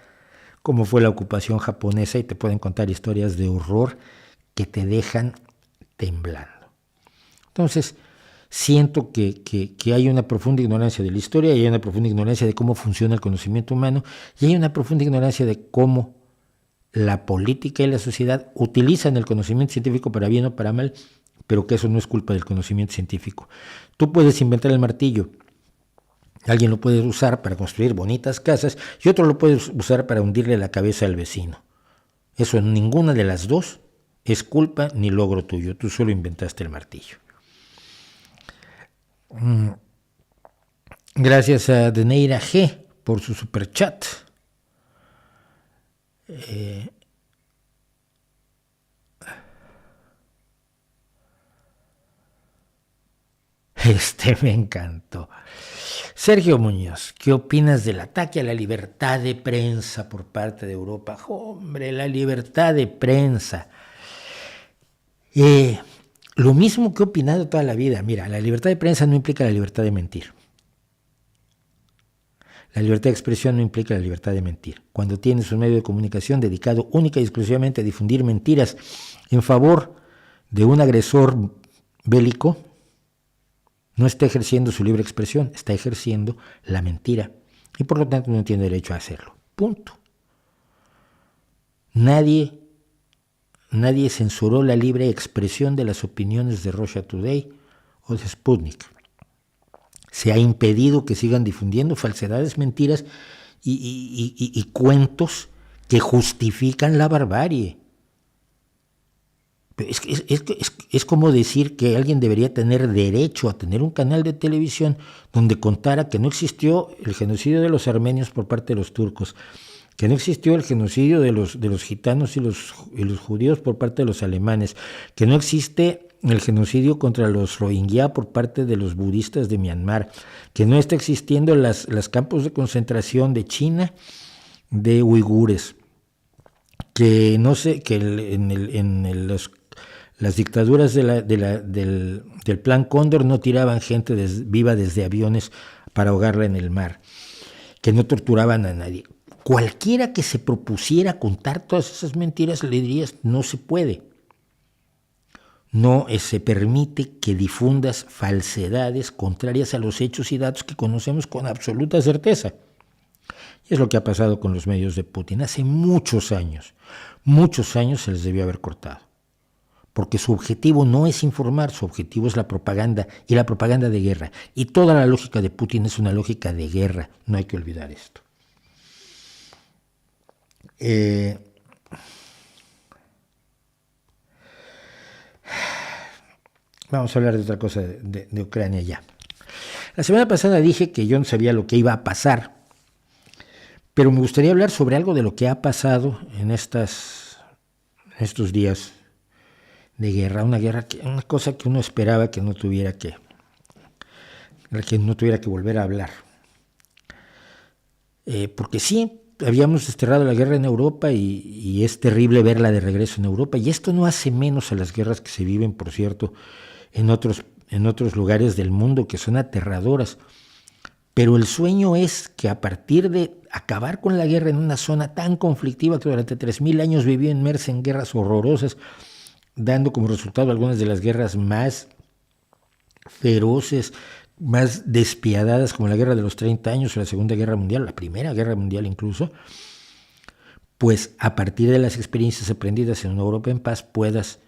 cómo fue la ocupación japonesa y te pueden contar historias de horror que te dejan temblando. Entonces, siento que hay una profunda ignorancia de la historia, y hay una profunda ignorancia de cómo funciona el conocimiento humano, y hay una profunda ignorancia de cómo la política y la sociedad utilizan el conocimiento científico para bien o para mal, pero que eso no es culpa del conocimiento científico. Tú puedes inventar el martillo, alguien lo puede usar para construir bonitas casas y otro lo puede usar para hundirle la cabeza al vecino. Eso en ninguna de las dos es culpa ni logro tuyo, tú solo inventaste el martillo. Gracias a Deneira G por su superchat. Me encantó. Sergio Muñoz, ¿qué opinas del ataque a la libertad de prensa por parte de Europa? Hombre, la libertad de prensa. Lo mismo que he opinado toda la vida. Mira, la libertad de prensa no implica la libertad de mentir. La libertad de expresión no implica la libertad de mentir. Cuando tienes un medio de comunicación dedicado única y exclusivamente a difundir mentiras en favor de un agresor bélico, no está ejerciendo su libre expresión, está ejerciendo la mentira. Y por lo tanto no tiene derecho a hacerlo. Punto. Nadie censuró la libre expresión de las opiniones de Russia Today o de Sputnik. Se ha impedido que sigan difundiendo falsedades, mentiras y cuentos que justifican la barbarie. Es como decir que alguien debería tener derecho a tener un canal de televisión donde contara que no existió el genocidio de los armenios por parte de los turcos, que no existió el genocidio de los gitanos y los judíos por parte de los alemanes, que no existe el genocidio contra los rohingya por parte de los budistas de Myanmar, que no está existiendo los campos de concentración de China de uigures, que no sé, que las dictaduras del Plan Cóndor no tiraban gente viva desde aviones para ahogarla en el mar, que no torturaban a nadie. Cualquiera que se propusiera contar todas esas mentiras le dirías, no se puede. No se permite que difundas falsedades contrarias a los hechos y datos que conocemos con absoluta certeza. Y es lo que ha pasado con los medios de Putin. Hace muchos años se les debió haber cortado. Porque su objetivo no es informar, su objetivo es la propaganda, y la propaganda de guerra. Y toda la lógica de Putin es una lógica de guerra, no hay que olvidar esto. Vamos a hablar de otra cosa de Ucrania ya. La semana pasada dije que yo no sabía lo que iba a pasar, pero me gustaría hablar sobre algo de lo que ha pasado en estos días de guerra, una cosa que uno esperaba que no tuviera que volver a hablar. Porque sí, habíamos desterrado la guerra en Europa y es terrible verla de regreso en Europa, y esto no hace menos a las guerras que se viven, por cierto, en otros lugares del mundo, que son aterradoras. Pero el sueño es que a partir de acabar con la guerra en una zona tan conflictiva que durante 3.000 años vivió inmersa en guerras horrorosas, dando como resultado algunas de las guerras más feroces, más despiadadas, como la Guerra de los 30 años o la Segunda Guerra Mundial, la Primera Guerra Mundial incluso, pues a partir de las experiencias aprendidas en una Europa en paz puedas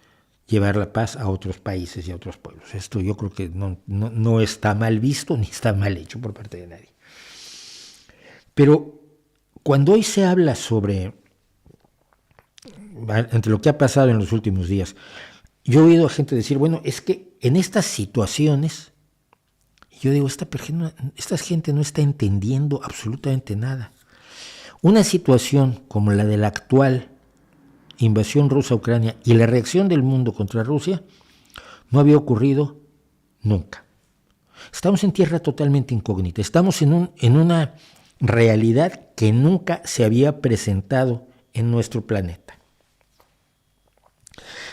llevar la paz a otros países y a otros pueblos. Esto yo creo que no está mal visto ni está mal hecho por parte de nadie. Pero cuando hoy se habla sobre, entre lo que ha pasado en los últimos días, yo he oído a gente decir, bueno, es que en estas situaciones Yo digo, esta gente no está entendiendo absolutamente nada. Una situación como la de la actual invasión rusa a Ucrania y la reacción del mundo contra Rusia no había ocurrido nunca. Estamos en tierra totalmente incógnita, estamos en una realidad que nunca se había presentado en nuestro planeta.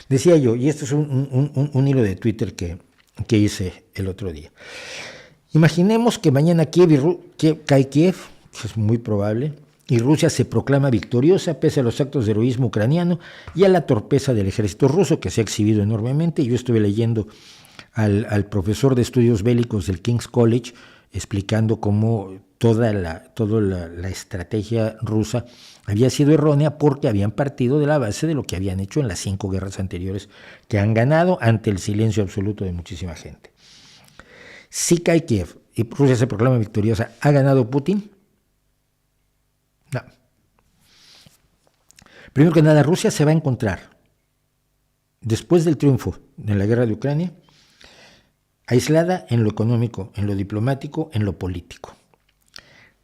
Decía yo, y esto es un hilo de Twitter que hice el otro día. Imaginemos que mañana cae Kiev, que es muy probable, y Rusia se proclama victoriosa pese a los actos de heroísmo ucraniano y a la torpeza del ejército ruso, que se ha exhibido enormemente. Yo estuve leyendo al profesor de estudios bélicos del King's College explicando cómo toda la estrategia rusa había sido errónea porque habían partido de la base de lo que habían hecho en las 5 guerras anteriores que han ganado ante el silencio absoluto de muchísima gente. Si cae Kiev y Rusia se proclama victoriosa, ¿ha ganado Putin? No. Primero que nada, Rusia se va a encontrar, después del triunfo en la guerra de Ucrania, aislada en lo económico, en lo diplomático, en lo político.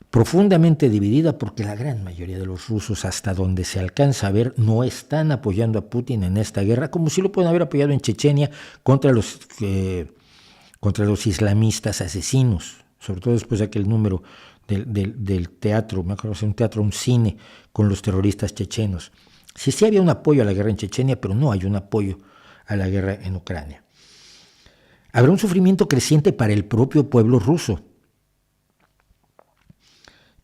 Profundamente dividida porque la gran mayoría de los rusos, hasta donde se alcanza a ver, no están apoyando a Putin en esta guerra, como si lo pueden haber apoyado en Chechenia contra los islamistas asesinos, sobre todo después de aquel número del teatro, me acuerdo de un cine con los terroristas chechenos. Sí había un apoyo a la guerra en Chechenia, pero no hay un apoyo a la guerra en Ucrania. Habrá un sufrimiento creciente para el propio pueblo ruso.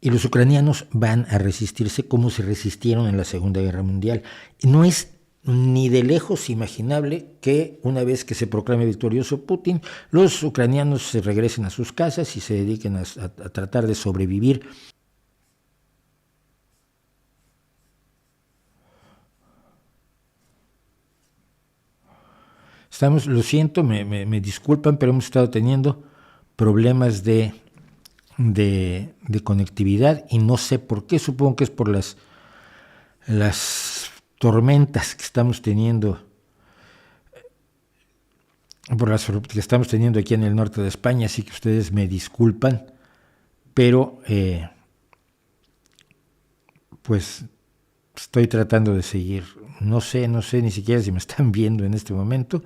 Y los ucranianos van a resistirse como se resistieron en la Segunda Guerra Mundial. No es ni de lejos imaginable que una vez que se proclame victorioso Putin, los ucranianos se regresen a sus casas y se dediquen a tratar de sobrevivir. Lo siento, me disculpan, pero hemos estado teniendo problemas de conectividad y no sé por qué, supongo que es por las tormentas que estamos teniendo, aquí en el norte de España, así que ustedes me disculpan, pero pues estoy tratando de seguir. No sé ni siquiera si me están viendo en este momento.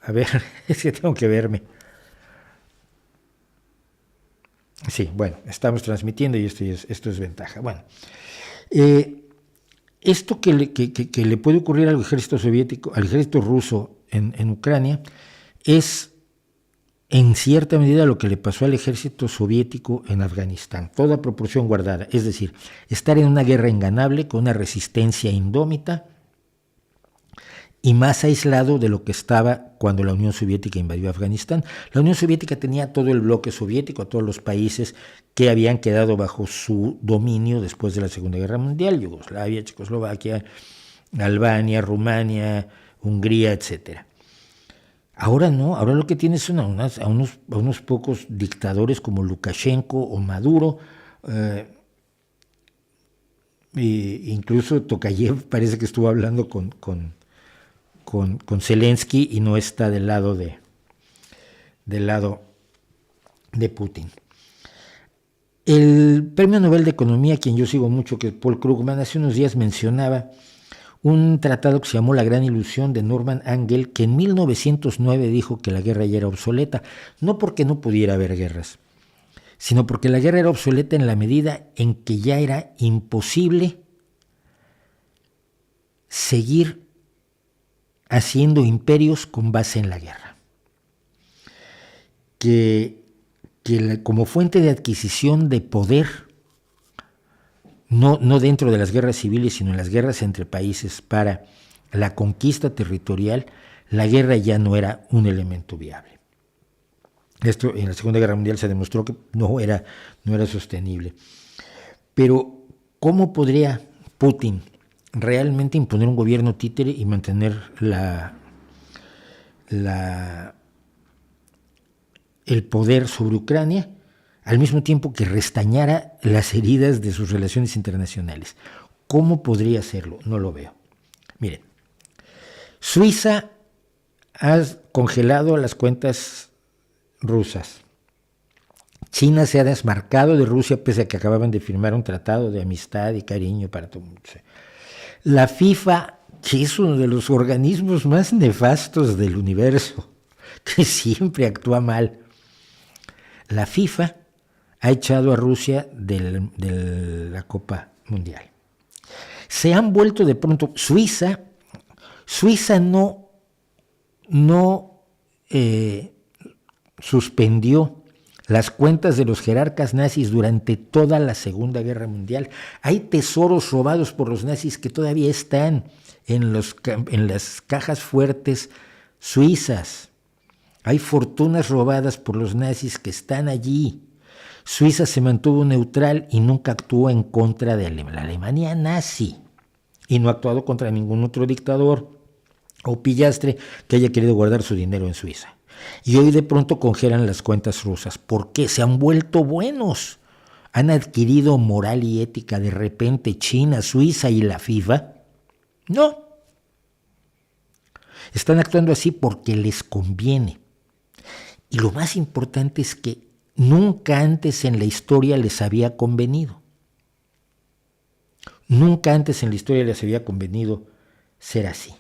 A ver, es que tengo que verme. Sí, bueno, estamos transmitiendo y esto es ventaja. Bueno, esto que le puede ocurrir al ejército soviético, al ejército ruso en Ucrania, es en cierta medida lo que le pasó al ejército soviético en Afganistán, toda proporción guardada, es decir, estar en una guerra inganable con una resistencia indómita y más aislado de lo que estaba cuando la Unión Soviética invadió Afganistán. La Unión Soviética tenía todo el bloque soviético, a todos los países que habían quedado bajo su dominio después de la Segunda Guerra Mundial, Yugoslavia, Checoslovaquia, Albania, Rumania, Hungría, etc. Ahora no, ahora lo que tienes son a unos pocos dictadores como Lukashenko o Maduro, incluso Tokayev parece que estuvo hablando con Zelensky y no está del lado de Putin. El Premio Nobel de Economía, quien yo sigo mucho, que es Paul Krugman, hace unos días mencionaba un tratado que se llamó La Gran Ilusión de Norman Angell, que en 1909 dijo que la guerra ya era obsoleta, no porque no pudiera haber guerras, sino porque la guerra era obsoleta en la medida en que ya era imposible seguir haciendo imperios con base en la guerra. Como fuente de adquisición de poder, no dentro de las guerras civiles, sino en las guerras entre países para la conquista territorial, la guerra ya no era un elemento viable. Esto en la Segunda Guerra Mundial se demostró que no era sostenible. Pero, ¿cómo podría Putin realmente imponer un gobierno títere y mantener el poder sobre Ucrania al mismo tiempo que restañara las heridas de sus relaciones internacionales. ¿Cómo podría hacerlo? No lo veo. Miren, Suiza ha congelado las cuentas rusas. China se ha desmarcado de Rusia pese a que acababan de firmar un tratado de amistad y cariño para todo el mundo. La FIFA, que es uno de los organismos más nefastos del universo, que siempre actúa mal, la FIFA ha echado a Rusia de la Copa Mundial. Se han vuelto de pronto, Suiza no suspendió las cuentas de los jerarcas nazis durante toda la Segunda Guerra Mundial. Hay tesoros robados por los nazis que todavía están en las cajas fuertes suizas. Hay fortunas robadas por los nazis que están allí. Suiza se mantuvo neutral y nunca actuó en contra de la Alemania nazi. Y no ha actuado contra ningún otro dictador o pillastre que haya querido guardar su dinero en Suiza. Y hoy de pronto congelan las cuentas rusas. ¿Por qué? Se han vuelto buenos. ¿Han adquirido moral y ética de repente China, Suiza y la FIFA? No. Están actuando así porque les conviene. Y lo más importante es que nunca antes en la historia les había convenido. Nunca antes en la historia les había convenido ser así.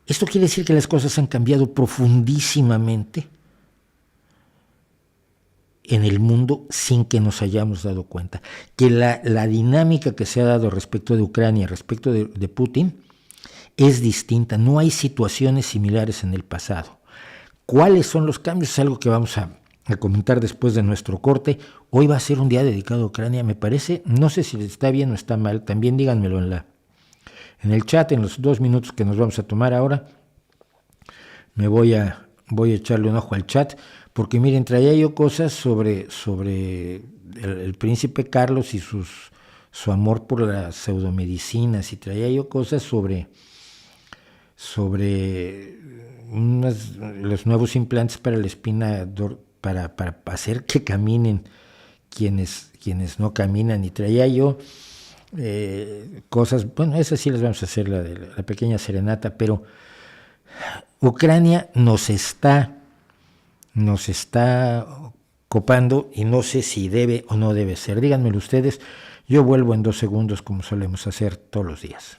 Esto quiere decir que las cosas han cambiado profundísimamente en el mundo sin que nos hayamos dado cuenta. Que la dinámica que se ha dado respecto de Ucrania, respecto de Putin, es distinta. No hay situaciones similares en el pasado. ¿Cuáles son los cambios? Es algo que vamos a comentar después de nuestro corte. Hoy va a ser un día dedicado a Ucrania, me parece. No sé si está bien o está mal. También díganmelo en el chat, en los 2 minutos que nos vamos a tomar ahora. Voy a echarle un ojo al chat, porque miren, traía yo cosas sobre el príncipe Carlos y su amor por las pseudomedicinas, y traía yo cosas sobre los nuevos implantes para la espina, para hacer que caminen quienes no caminan, y traía yo cosas, bueno, esas sí las vamos a hacer, la pequeña serenata, pero Ucrania nos está copando y no sé si debe o no debe ser. Díganmelo ustedes, yo vuelvo en 2 segundos como solemos hacer todos los días.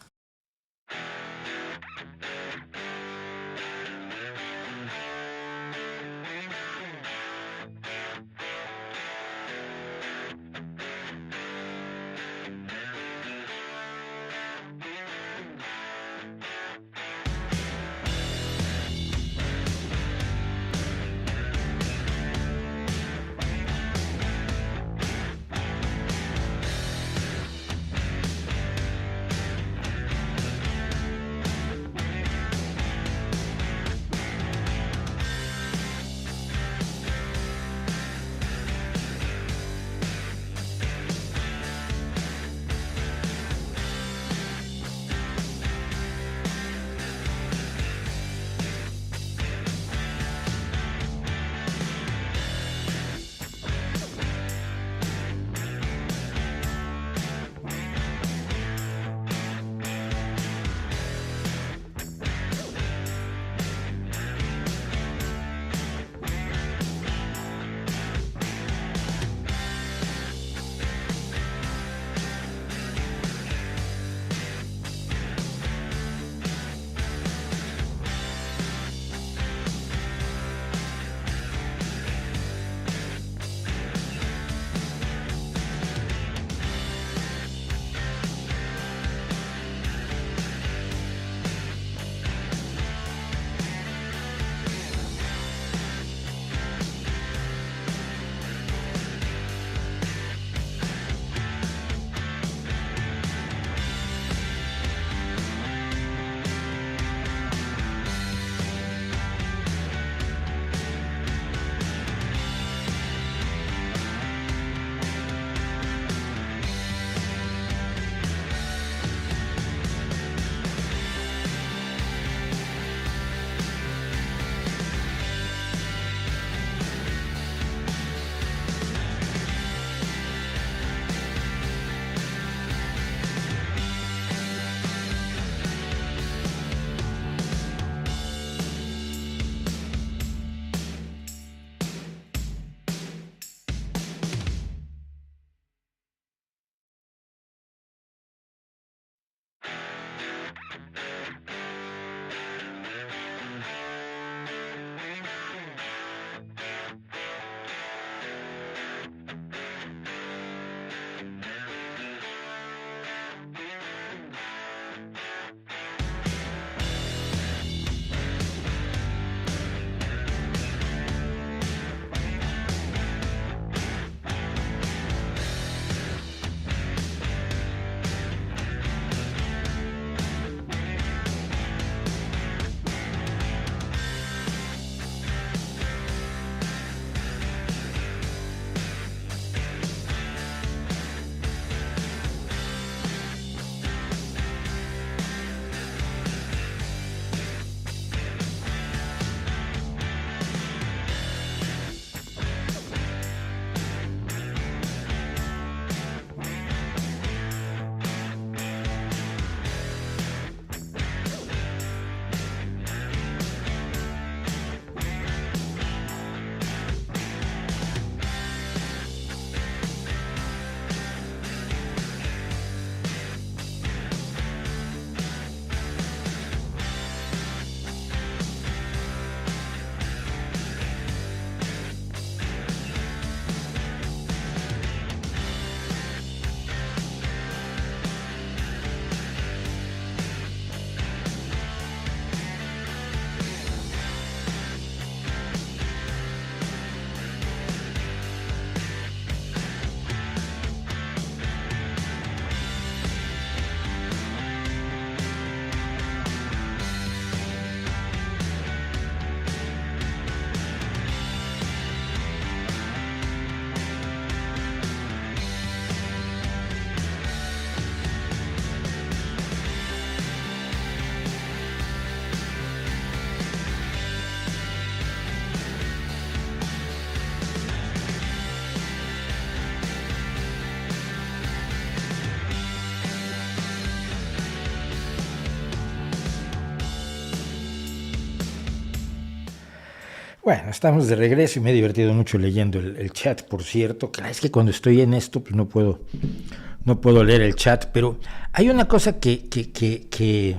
Bueno, estamos de regreso y me he divertido mucho leyendo el chat, por cierto. Claro, es que cuando estoy en esto, pues no puedo leer el chat, pero hay una cosa que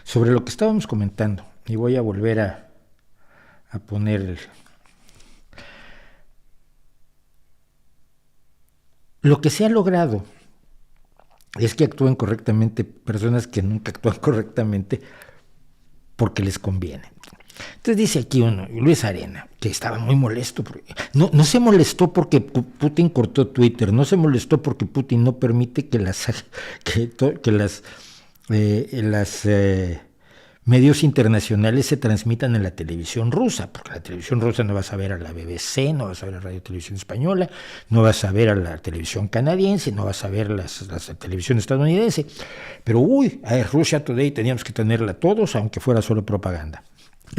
sobre lo que estábamos comentando, y voy a volver a poner lo que se ha logrado es que actúen correctamente personas que nunca actúan correctamente porque les conviene. Entonces dice aquí uno, Luis Arena, que estaba muy molesto. No se molestó porque Putin cortó Twitter, no se molestó porque Putin no permite que las medios internacionales se transmitan en la televisión rusa, porque la televisión rusa no vas a ver a la BBC, no vas a ver a la Radio Televisión Española, no vas a ver a la televisión canadiense, no vas a ver la televisión estadounidense. Pero a Russia Today teníamos que tenerla todos, aunque fuera solo propaganda.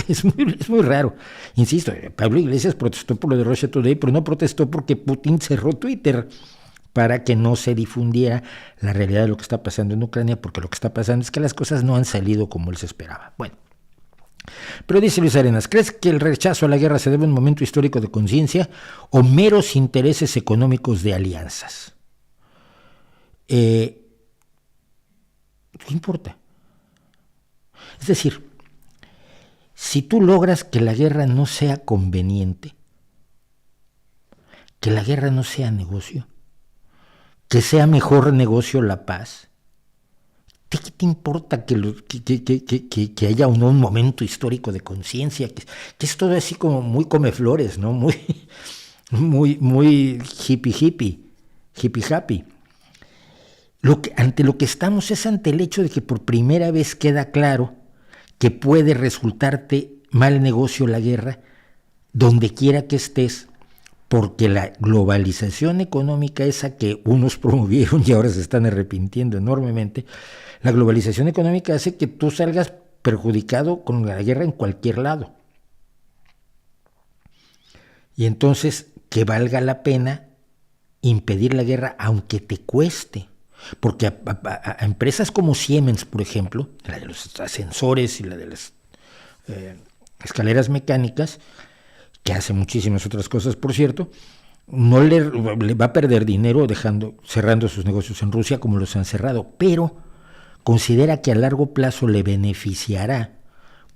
Es muy raro. Insisto, Pablo Iglesias protestó por lo de Russia Today, pero no protestó porque Putin cerró Twitter para que no se difundiera la realidad de lo que está pasando en Ucrania, porque lo que está pasando es que las cosas no han salido como él se esperaba. Bueno, pero dice Luis Arenas, ¿crees que el rechazo a la guerra se debe a un momento histórico de conciencia o meros intereses económicos de alianzas? ¿Qué importa? Es decir, si tú logras que la guerra no sea conveniente, que la guerra no sea negocio, que sea mejor negocio la paz, ¿qué te importa que haya un momento histórico de conciencia? Que es todo así como muy come flores, ¿no? Muy hippie happy. Ante lo que estamos es ante el hecho de que por primera vez queda claro que puede resultarte mal negocio la guerra donde quiera que estés, porque la globalización económica, esa que unos promovieron y ahora se están arrepintiendo enormemente, la globalización económica hace que tú salgas perjudicado con la guerra en cualquier lado. Y entonces que valga la pena impedir la guerra aunque te cueste. Porque a empresas como Siemens, por ejemplo, la de los ascensores y la de las escaleras mecánicas, que hace muchísimas otras cosas, por cierto, no le va a perder dinero cerrando sus negocios en Rusia como los han cerrado, pero considera que a largo plazo le beneficiará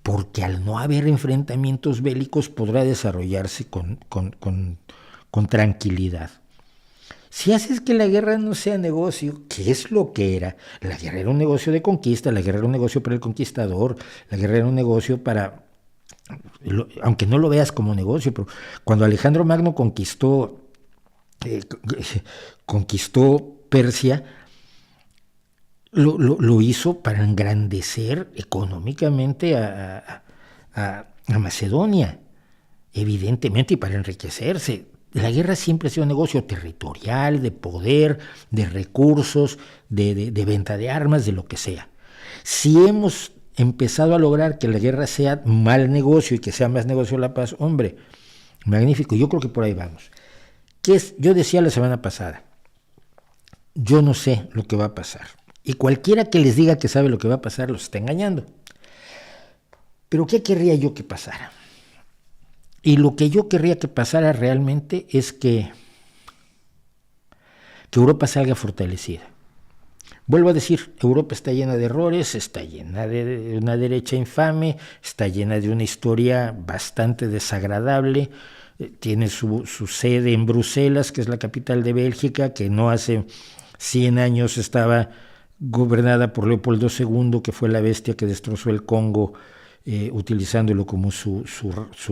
porque al no haber enfrentamientos bélicos podrá desarrollarse con tranquilidad. Si haces que la guerra no sea negocio, ¿qué es lo que era? La guerra era un negocio de conquista, la guerra era un negocio para el conquistador, la guerra era un negocio para, aunque no lo veas como negocio, pero cuando Alejandro Magno conquistó Persia, lo hizo para engrandecer económicamente a Macedonia, evidentemente, y para enriquecerse. La guerra siempre ha sido un negocio territorial, de poder, de recursos, de venta de armas, de lo que sea. Si hemos empezado a lograr que la guerra sea mal negocio y que sea más negocio la paz, hombre, magnífico, yo creo que por ahí vamos. Yo decía la semana pasada, yo no sé lo que va a pasar. Y cualquiera que les diga que sabe lo que va a pasar, los está engañando. Pero ¿qué querría yo que pasara? Y lo que yo querría que pasara realmente es que Europa salga fortalecida. Vuelvo a decir, Europa está llena de errores, está llena de una derecha infame, está llena de una historia bastante desagradable, tiene su sede en Bruselas, que es la capital de Bélgica, que no hace 100 años estaba gobernada por Leopoldo II, que fue la bestia que destrozó el Congo, utilizándolo como su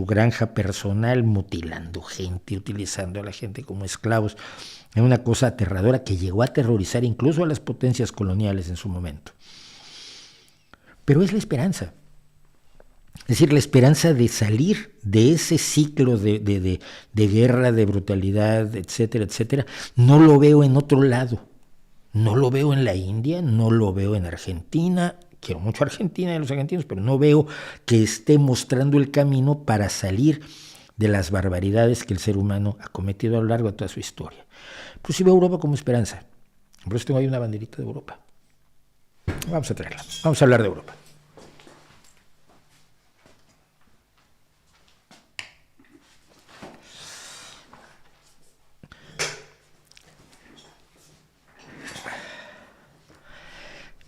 granja personal, mutilando gente, utilizando a la gente como esclavos. Es una cosa aterradora que llegó a aterrorizar incluso a las potencias coloniales en su momento. Pero es la esperanza. Es decir, la esperanza de salir de ese ciclo de guerra, de brutalidad, etcétera, etcétera. No lo veo en otro lado. No lo veo en la India, no lo veo en Argentina. Quiero mucho a Argentina y a los argentinos, pero no veo que esté mostrando el camino para salir de las barbaridades que el ser humano ha cometido a lo largo de toda su historia. Pues sí veo a Europa como esperanza. Por eso tengo ahí una banderita de Europa. Vamos a traerla. Vamos a hablar de Europa.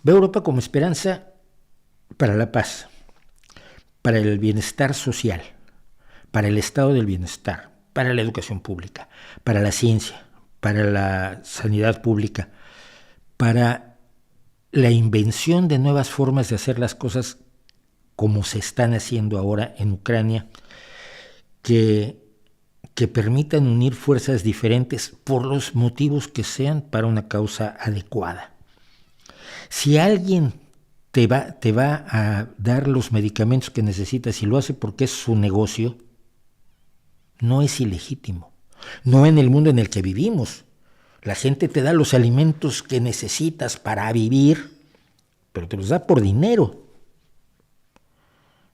Veo a Europa como esperanza para la paz, para el bienestar social, para el estado del bienestar, para la educación pública, para la ciencia, para la sanidad pública, para la invención de nuevas formas de hacer las cosas como se están haciendo ahora en Ucrania, que permitan unir fuerzas diferentes por los motivos que sean para una causa adecuada. Si alguien te va a dar los medicamentos que necesitas y lo hace porque es su negocio, no es ilegítimo. No en el mundo en el que vivimos. La gente te da los alimentos que necesitas para vivir, pero te los da por dinero.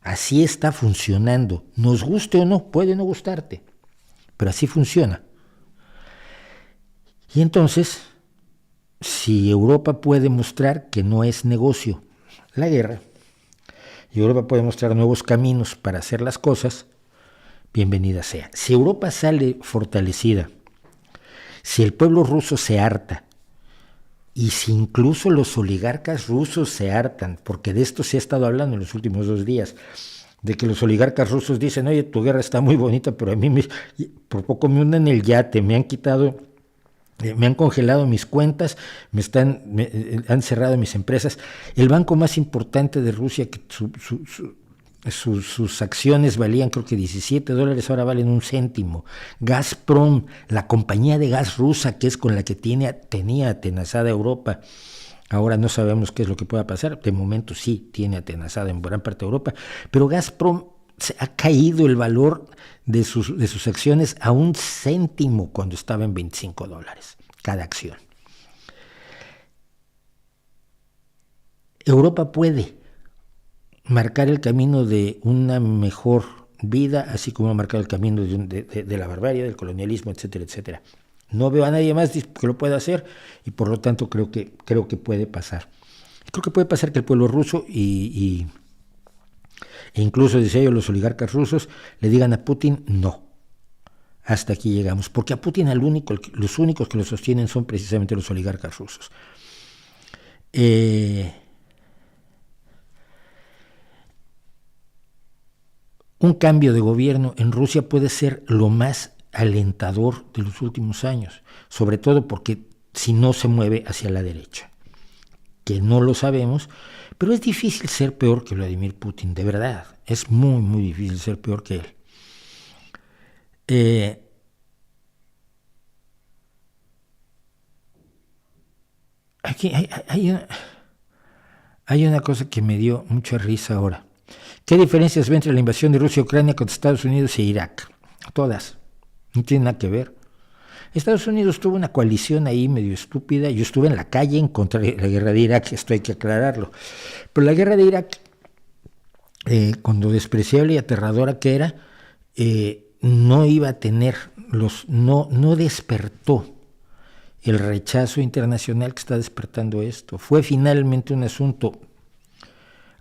Así está funcionando. Nos guste o no, puede no gustarte, pero así funciona. Y entonces, si Europa puede mostrar que no es negocio la guerra, y Europa puede mostrar nuevos caminos para hacer las cosas, bienvenida sea. Si Europa sale fortalecida, si el pueblo ruso se harta, y si incluso los oligarcas rusos se hartan, porque de esto se ha estado hablando en los últimos 2 días, de que los oligarcas rusos dicen, oye, tu guerra está muy bonita, pero a mí por poco me hunden el yate, me han congelado mis cuentas, han cerrado mis empresas. El banco más importante de Rusia, que sus acciones valían creo que $17, ahora valen 1 céntimo. Gazprom, la compañía de gas rusa, que es con la que tenía atenazada Europa, ahora no sabemos qué es lo que pueda pasar. De momento sí tiene atenazada en gran parte de Europa, pero Gazprom ha caído el valor de sus acciones a 1 céntimo cuando estaba en $25 cada acción. Europa puede marcar el camino de una mejor vida, así como ha marcado el camino de la barbarie, del colonialismo, etcétera, etcétera. No veo a nadie más que lo pueda hacer y por lo tanto creo que puede pasar. Creo que puede pasar que el pueblo ruso e incluso, decía yo, los oligarcas rusos le digan a Putin no. Hasta aquí llegamos, porque a Putin los únicos que lo sostienen son precisamente los oligarcas rusos. Un cambio de gobierno en Rusia puede ser lo más alentador de los últimos años, sobre todo porque si no se mueve hacia la derecha, que no lo sabemos, pero es difícil ser peor que Vladimir Putin, de verdad, es muy, muy difícil ser peor que él. Aquí hay una cosa que me dio mucha risa ahora. ¿Qué diferencias ve entre la invasión de Rusia a Ucrania contra Estados Unidos e Irak? Todas. No tiene nada que ver. Estados Unidos tuvo una coalición ahí medio estúpida. Yo estuve en la calle en contra de la guerra de Irak, esto hay que aclararlo. Pero la guerra de Irak, con lo despreciable y aterradora que era, no iba a tener no despertó el rechazo internacional que está despertando esto. Fue finalmente un asunto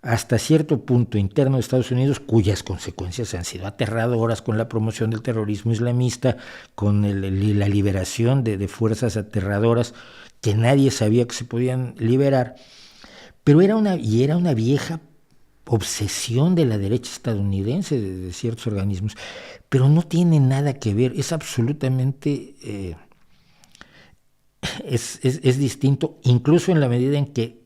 hasta cierto punto interno de Estados Unidos, cuyas consecuencias han sido aterradoras con la promoción del terrorismo islamista, con la liberación de fuerzas aterradoras que nadie sabía que se podían liberar, pero era una vieja obsesión de la derecha estadounidense, de ciertos organismos, pero no tiene nada que ver, es absolutamente es distinto, incluso en la medida en que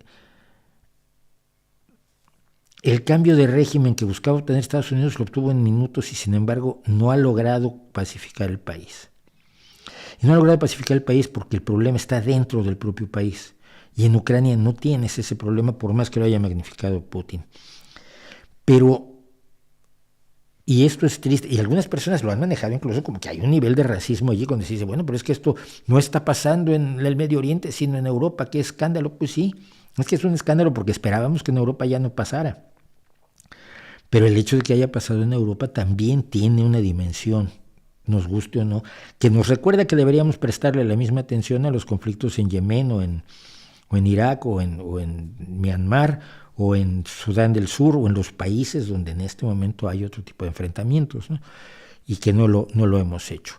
el cambio de régimen que buscaba obtener Estados Unidos lo obtuvo en minutos y sin embargo no ha logrado pacificar el país. Y no ha logrado pacificar el país porque el problema está dentro del propio país. Y en Ucrania no tienes ese problema por más que lo haya magnificado Putin. Y esto es triste, y algunas personas lo han manejado incluso como que hay un nivel de racismo allí cuando se dice, bueno, pero es que esto no está pasando en el Medio Oriente, sino en Europa, qué escándalo. Pues sí, es que es un escándalo porque esperábamos que en Europa ya no pasara. Pero el hecho de que haya pasado en Europa también tiene una dimensión, nos guste o no, que nos recuerda que deberíamos prestarle la misma atención a los conflictos en Yemen o en Irak o en Myanmar o en Sudán del Sur o en los países donde en este momento hay otro tipo de enfrentamientos, ¿no? Y que no lo hemos hecho.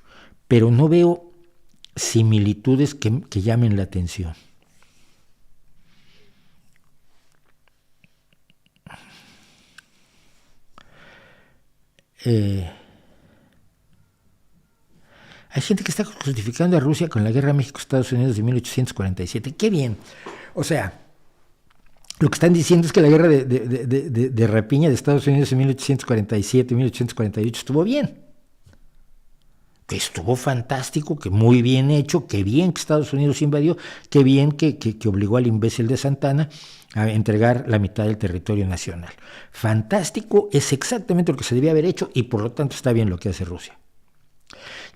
Pero no veo similitudes que llamen la atención. Hay gente que está justificando a Rusia con la guerra México-Estados Unidos de 1847. ¡Qué bien! O sea, lo que están diciendo es que la guerra de rapiña de Estados Unidos en 1847, 1848 estuvo bien. Que estuvo fantástico, que muy bien hecho, que bien que Estados Unidos invadió, que bien que obligó al imbécil de Santana a entregar la mitad del territorio nacional. Fantástico, es exactamente lo que se debía haber hecho y por lo tanto está bien lo que hace Rusia.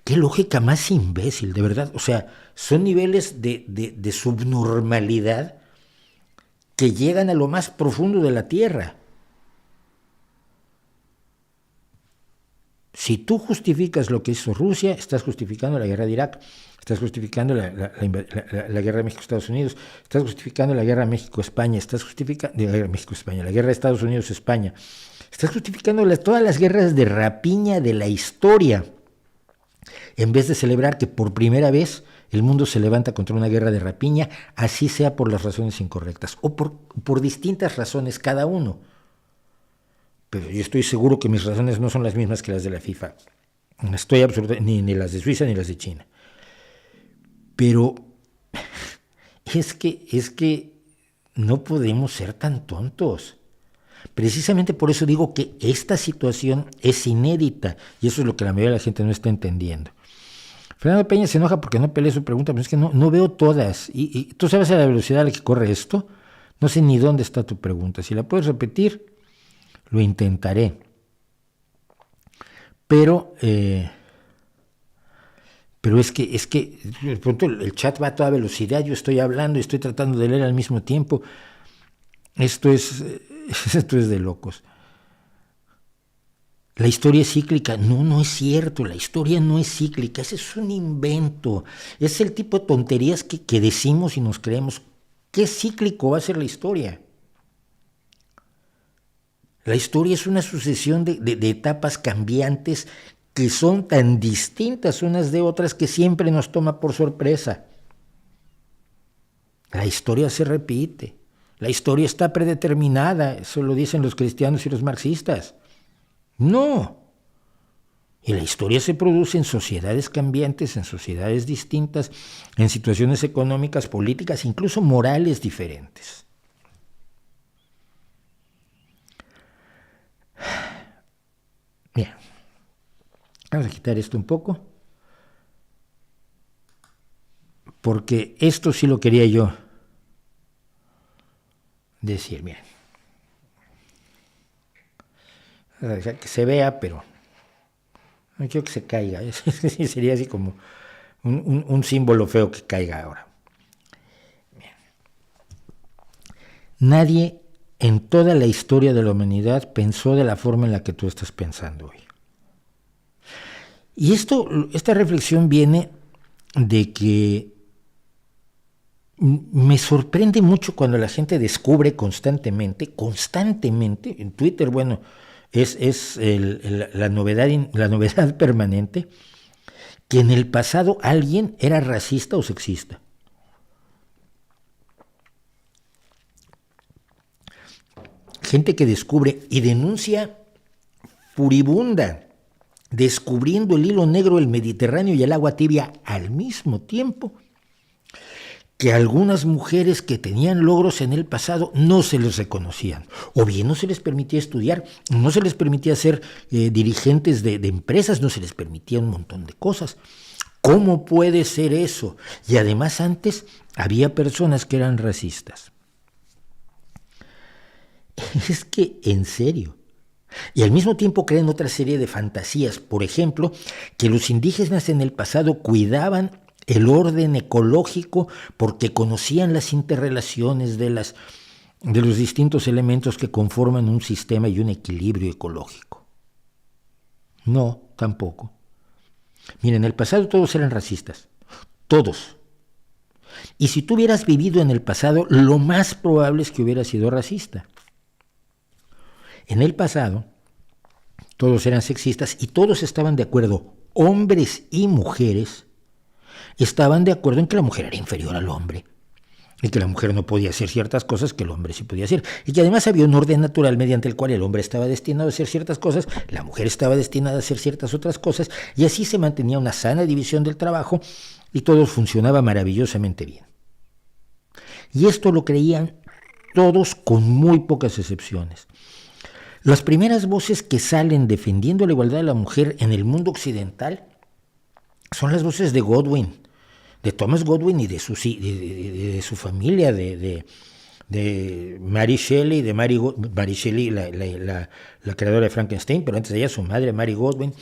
Qué lógica más imbécil, de verdad. O sea, son niveles de subnormalidad que llegan a lo más profundo de la Tierra. Si tú justificas lo que hizo Rusia, estás justificando la guerra de Irak, estás justificando la guerra de México-Estados Unidos, estás justificando la guerra México-España, estás justificando la guerra México-España, la guerra de Estados Unidos-España, estás justificando todas las guerras de rapiña de la historia, en vez de celebrar que por primera vez el mundo se levanta contra una guerra de rapiña, así sea por las razones incorrectas, o por distintas razones cada uno. Pero yo estoy seguro que mis razones no son las mismas que las de la FIFA. No estoy absolutamente, ni las de Suiza ni las de China. Pero es que no podemos ser tan tontos. Precisamente por eso digo que esta situación es inédita y eso es lo que la mayoría de la gente no está entendiendo. Fernando Peña se enoja porque no peleé su pregunta, pero es que no veo todas. Y tú sabes a la velocidad a la que corre esto. No sé ni dónde está tu pregunta. Si la puedes repetir, lo intentaré. Pero es que de pronto el chat va a toda velocidad, yo estoy hablando y estoy tratando de leer al mismo tiempo. Esto es de locos. La historia es cíclica. No es cierto, la historia no es cíclica, ese es un invento. Es el tipo de tonterías que decimos y nos creemos. ¿Qué cíclico va a ser la historia? La historia es una sucesión de etapas cambiantes que son tan distintas unas de otras que siempre nos toma por sorpresa. La historia se repite, la historia está predeterminada, eso lo dicen los cristianos y los marxistas. No. Y la historia se produce en sociedades cambiantes, en sociedades distintas, en situaciones económicas, políticas, incluso morales diferentes. Bien, vamos a quitar esto un poco, porque esto sí lo quería yo decir. Miren, vamos a dejar que se vea, pero no quiero que se caiga. Sería así como un símbolo feo que caiga ahora. Bien. Nadie en toda la historia de la humanidad pensó de la forma en la que tú estás pensando hoy. Y esta reflexión viene de que me sorprende mucho cuando la gente descubre constantemente, en Twitter, bueno, es la novedad permanente, que en el pasado alguien era racista o sexista. Gente que descubre y denuncia furibunda, descubriendo el hilo negro del Mediterráneo y el agua tibia al mismo tiempo, que algunas mujeres que tenían logros en el pasado no se les reconocían, o bien no se les permitía estudiar, no se les permitía ser dirigentes de empresas, no se les permitía un montón de cosas. ¿Cómo puede ser eso? Y además antes había personas que eran racistas. Es que, en serio. Y al mismo tiempo crean otra serie de fantasías. Por ejemplo, que los indígenas en el pasado cuidaban el orden ecológico porque conocían las interrelaciones de los distintos elementos que conforman un sistema y un equilibrio ecológico. No, tampoco. Miren, en el pasado todos eran racistas. Todos. Y si tú hubieras vivido en el pasado, lo más probable es que hubieras sido racista. En el pasado, todos eran sexistas y todos estaban de acuerdo, hombres y mujeres, estaban de acuerdo en que la mujer era inferior al hombre. y que la mujer no podía hacer ciertas cosas que el hombre sí podía hacer, y que además había un orden natural mediante el cual el hombre estaba destinado a hacer ciertas cosas, la mujer estaba destinada a hacer ciertas otras cosas, y así se mantenía una sana división del trabajo y todo funcionaba maravillosamente bien. Y esto lo creían todos con muy pocas excepciones. Las primeras voces que salen defendiendo la igualdad de la mujer en el mundo occidental son las voces de Godwin, de Thomas Godwin y de su familia, de Mary Shelley, Mary Shelley, la creadora de Frankenstein, pero antes de ella su madre, Mary Godwin.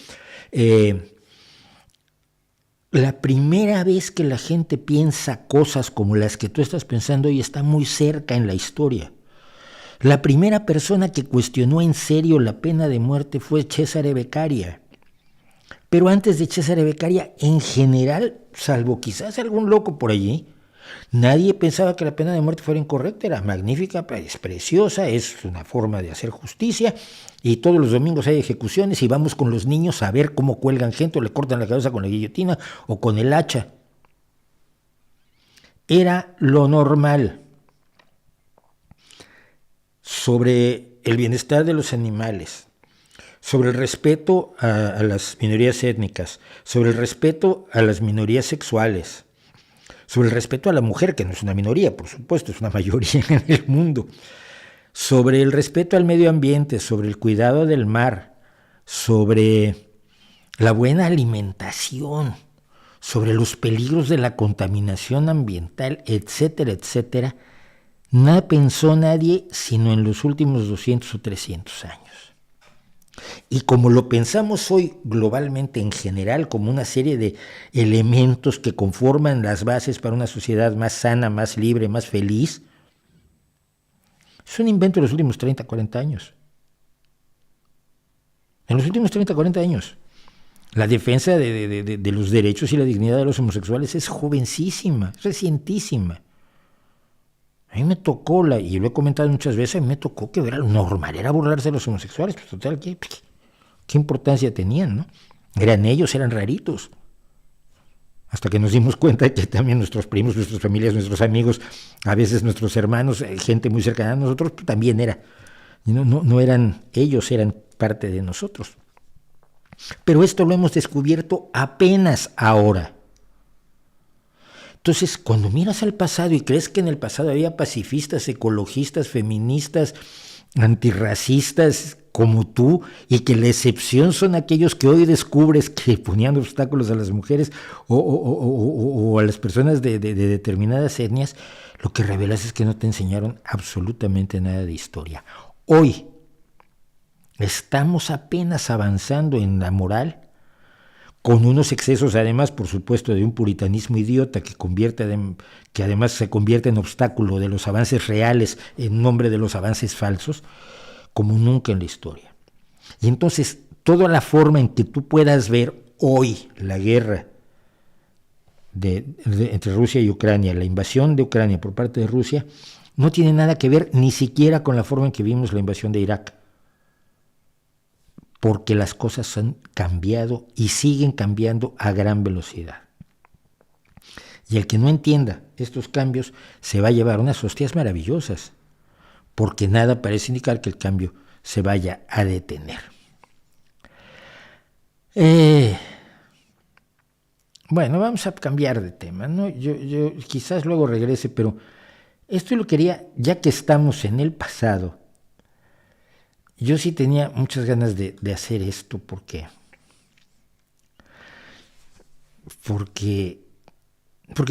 La primera vez que la gente piensa cosas como las que tú estás pensando hoy está muy cerca en la historia. La primera persona que cuestionó en serio la pena de muerte fue Cesare Beccaria. Pero antes de Cesare Beccaria, en general, salvo quizás algún loco por allí, nadie pensaba que la pena de muerte fuera incorrecta. Era magnífica, es preciosa, es una forma de hacer justicia, y todos los domingos hay ejecuciones y vamos con los niños a ver cómo cuelgan gente o le cortan la cabeza con la guillotina o con el hacha. Era lo normal. Sobre el bienestar de los animales, sobre el respeto a las minorías étnicas, sobre el respeto a las minorías sexuales, sobre el respeto a la mujer, que no es una minoría, por supuesto, es una mayoría en el mundo, sobre el respeto al medio ambiente, sobre el cuidado del mar, sobre la buena alimentación, sobre los peligros de la contaminación ambiental, etcétera, etcétera. Nada pensó nadie sino en los últimos 200 o 300 años. Y como lo pensamos hoy globalmente en general como una serie de elementos que conforman las bases para una sociedad más sana, más libre, más feliz, es un invento de los últimos 30, 40 años. En los últimos 30, 40 años. La defensa de los derechos y la dignidad de los homosexuales es jovencísima, recientísima. A mí me tocó, y lo he comentado muchas veces, a mí me tocó que era lo normal, era burlarse de los homosexuales, pues total, ¿qué importancia tenían, no? Eran ellos, eran raritos. Hasta que nos dimos cuenta de que también nuestros primos, nuestras familias, nuestros amigos, a veces nuestros hermanos, gente muy cercana a nosotros, pues también era. No eran ellos, eran parte de nosotros. Pero esto lo hemos descubierto apenas ahora. Entonces, cuando miras al pasado y crees que en el pasado había pacifistas, ecologistas, feministas, antirracistas como tú, y que la excepción son aquellos que hoy descubres que ponían obstáculos a las mujeres o a las personas de determinadas etnias, lo que revelas es que no te enseñaron absolutamente nada de historia. Hoy estamos apenas avanzando en la moral, con unos excesos, además, por supuesto, de un puritanismo idiota que además se convierte en obstáculo de los avances reales en nombre de los avances falsos, como nunca en la historia. Y entonces, toda la forma en que tú puedas ver hoy la guerra entre Rusia y Ucrania, la invasión de Ucrania por parte de Rusia, no tiene nada que ver ni siquiera con la forma en que vimos la invasión de Irak. Porque las cosas han cambiado y siguen cambiando a gran velocidad. Y el que no entienda estos cambios se va a llevar unas hostias maravillosas, porque nada parece indicar que el cambio se vaya a detener. Bueno, vamos a cambiar de tema, ¿no? Yo quizás luego regrese, pero esto lo quería, ya que estamos en el pasado. Yo sí tenía muchas ganas de hacer esto porque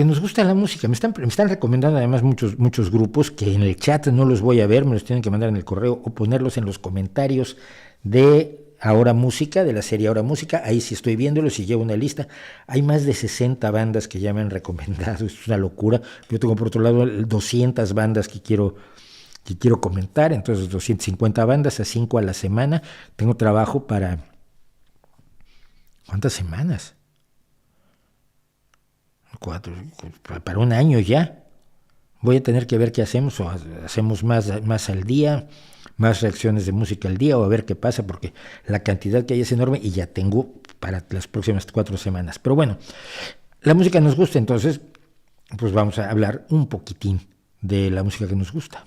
nos gusta la música. Me están recomendando además muchos grupos que en el chat no los voy a ver, me los tienen que mandar en el correo o ponerlos en los comentarios de Ahora Música, de la serie Ahora Música. Ahí sí estoy viéndolos y llevo una lista. Hay más de 60 bandas que ya me han recomendado, es una locura. Yo tengo por otro lado 200 bandas que quiero comentar, entonces 250 bandas a 5 a la semana. Tengo trabajo para... ¿Cuántas semanas? 4, para un año ya. Voy a tener que ver qué hacemos, o hacemos más al día, más reacciones de música al día, o a ver qué pasa, porque la cantidad que hay es enorme y ya tengo para las próximas 4 semanas. Pero bueno, la música nos gusta, entonces pues vamos a hablar un poquitín de la música que nos gusta.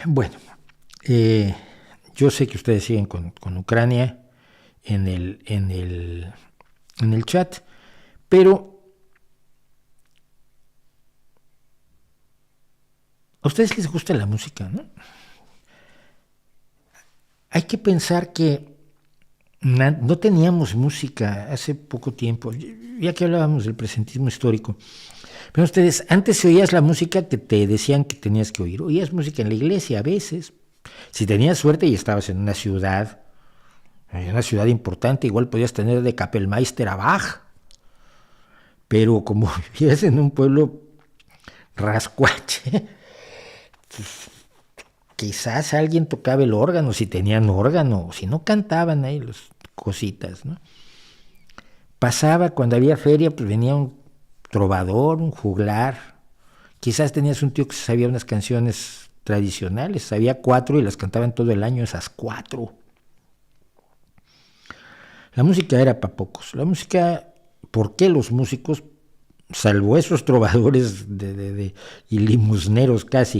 Bueno, yo sé que ustedes siguen con Ucrania en el chat, pero a ustedes les gusta la música, ¿no? Hay que pensar que no teníamos música hace poco tiempo, ya que hablábamos del presentismo histórico. Pero ustedes, antes oías la música que te decían que tenías que oír. Oías música en la iglesia a veces. Si tenías suerte y estabas en una ciudad importante, igual podías tener de Kapellmeister a Bach. Pero como vivías en un pueblo rascuache, pues, quizás alguien tocaba el órgano, si tenían órgano, si no cantaban ahí las cositas, ¿no? Pasaba cuando había feria, pues venía un trovador, un juglar. Quizás tenías un tío que sabía unas canciones tradicionales, sabía 4 y las cantaban todo el año, esas 4. La música era para pocos. La música, ¿por qué los músicos, salvo esos trovadores y limosneros casi,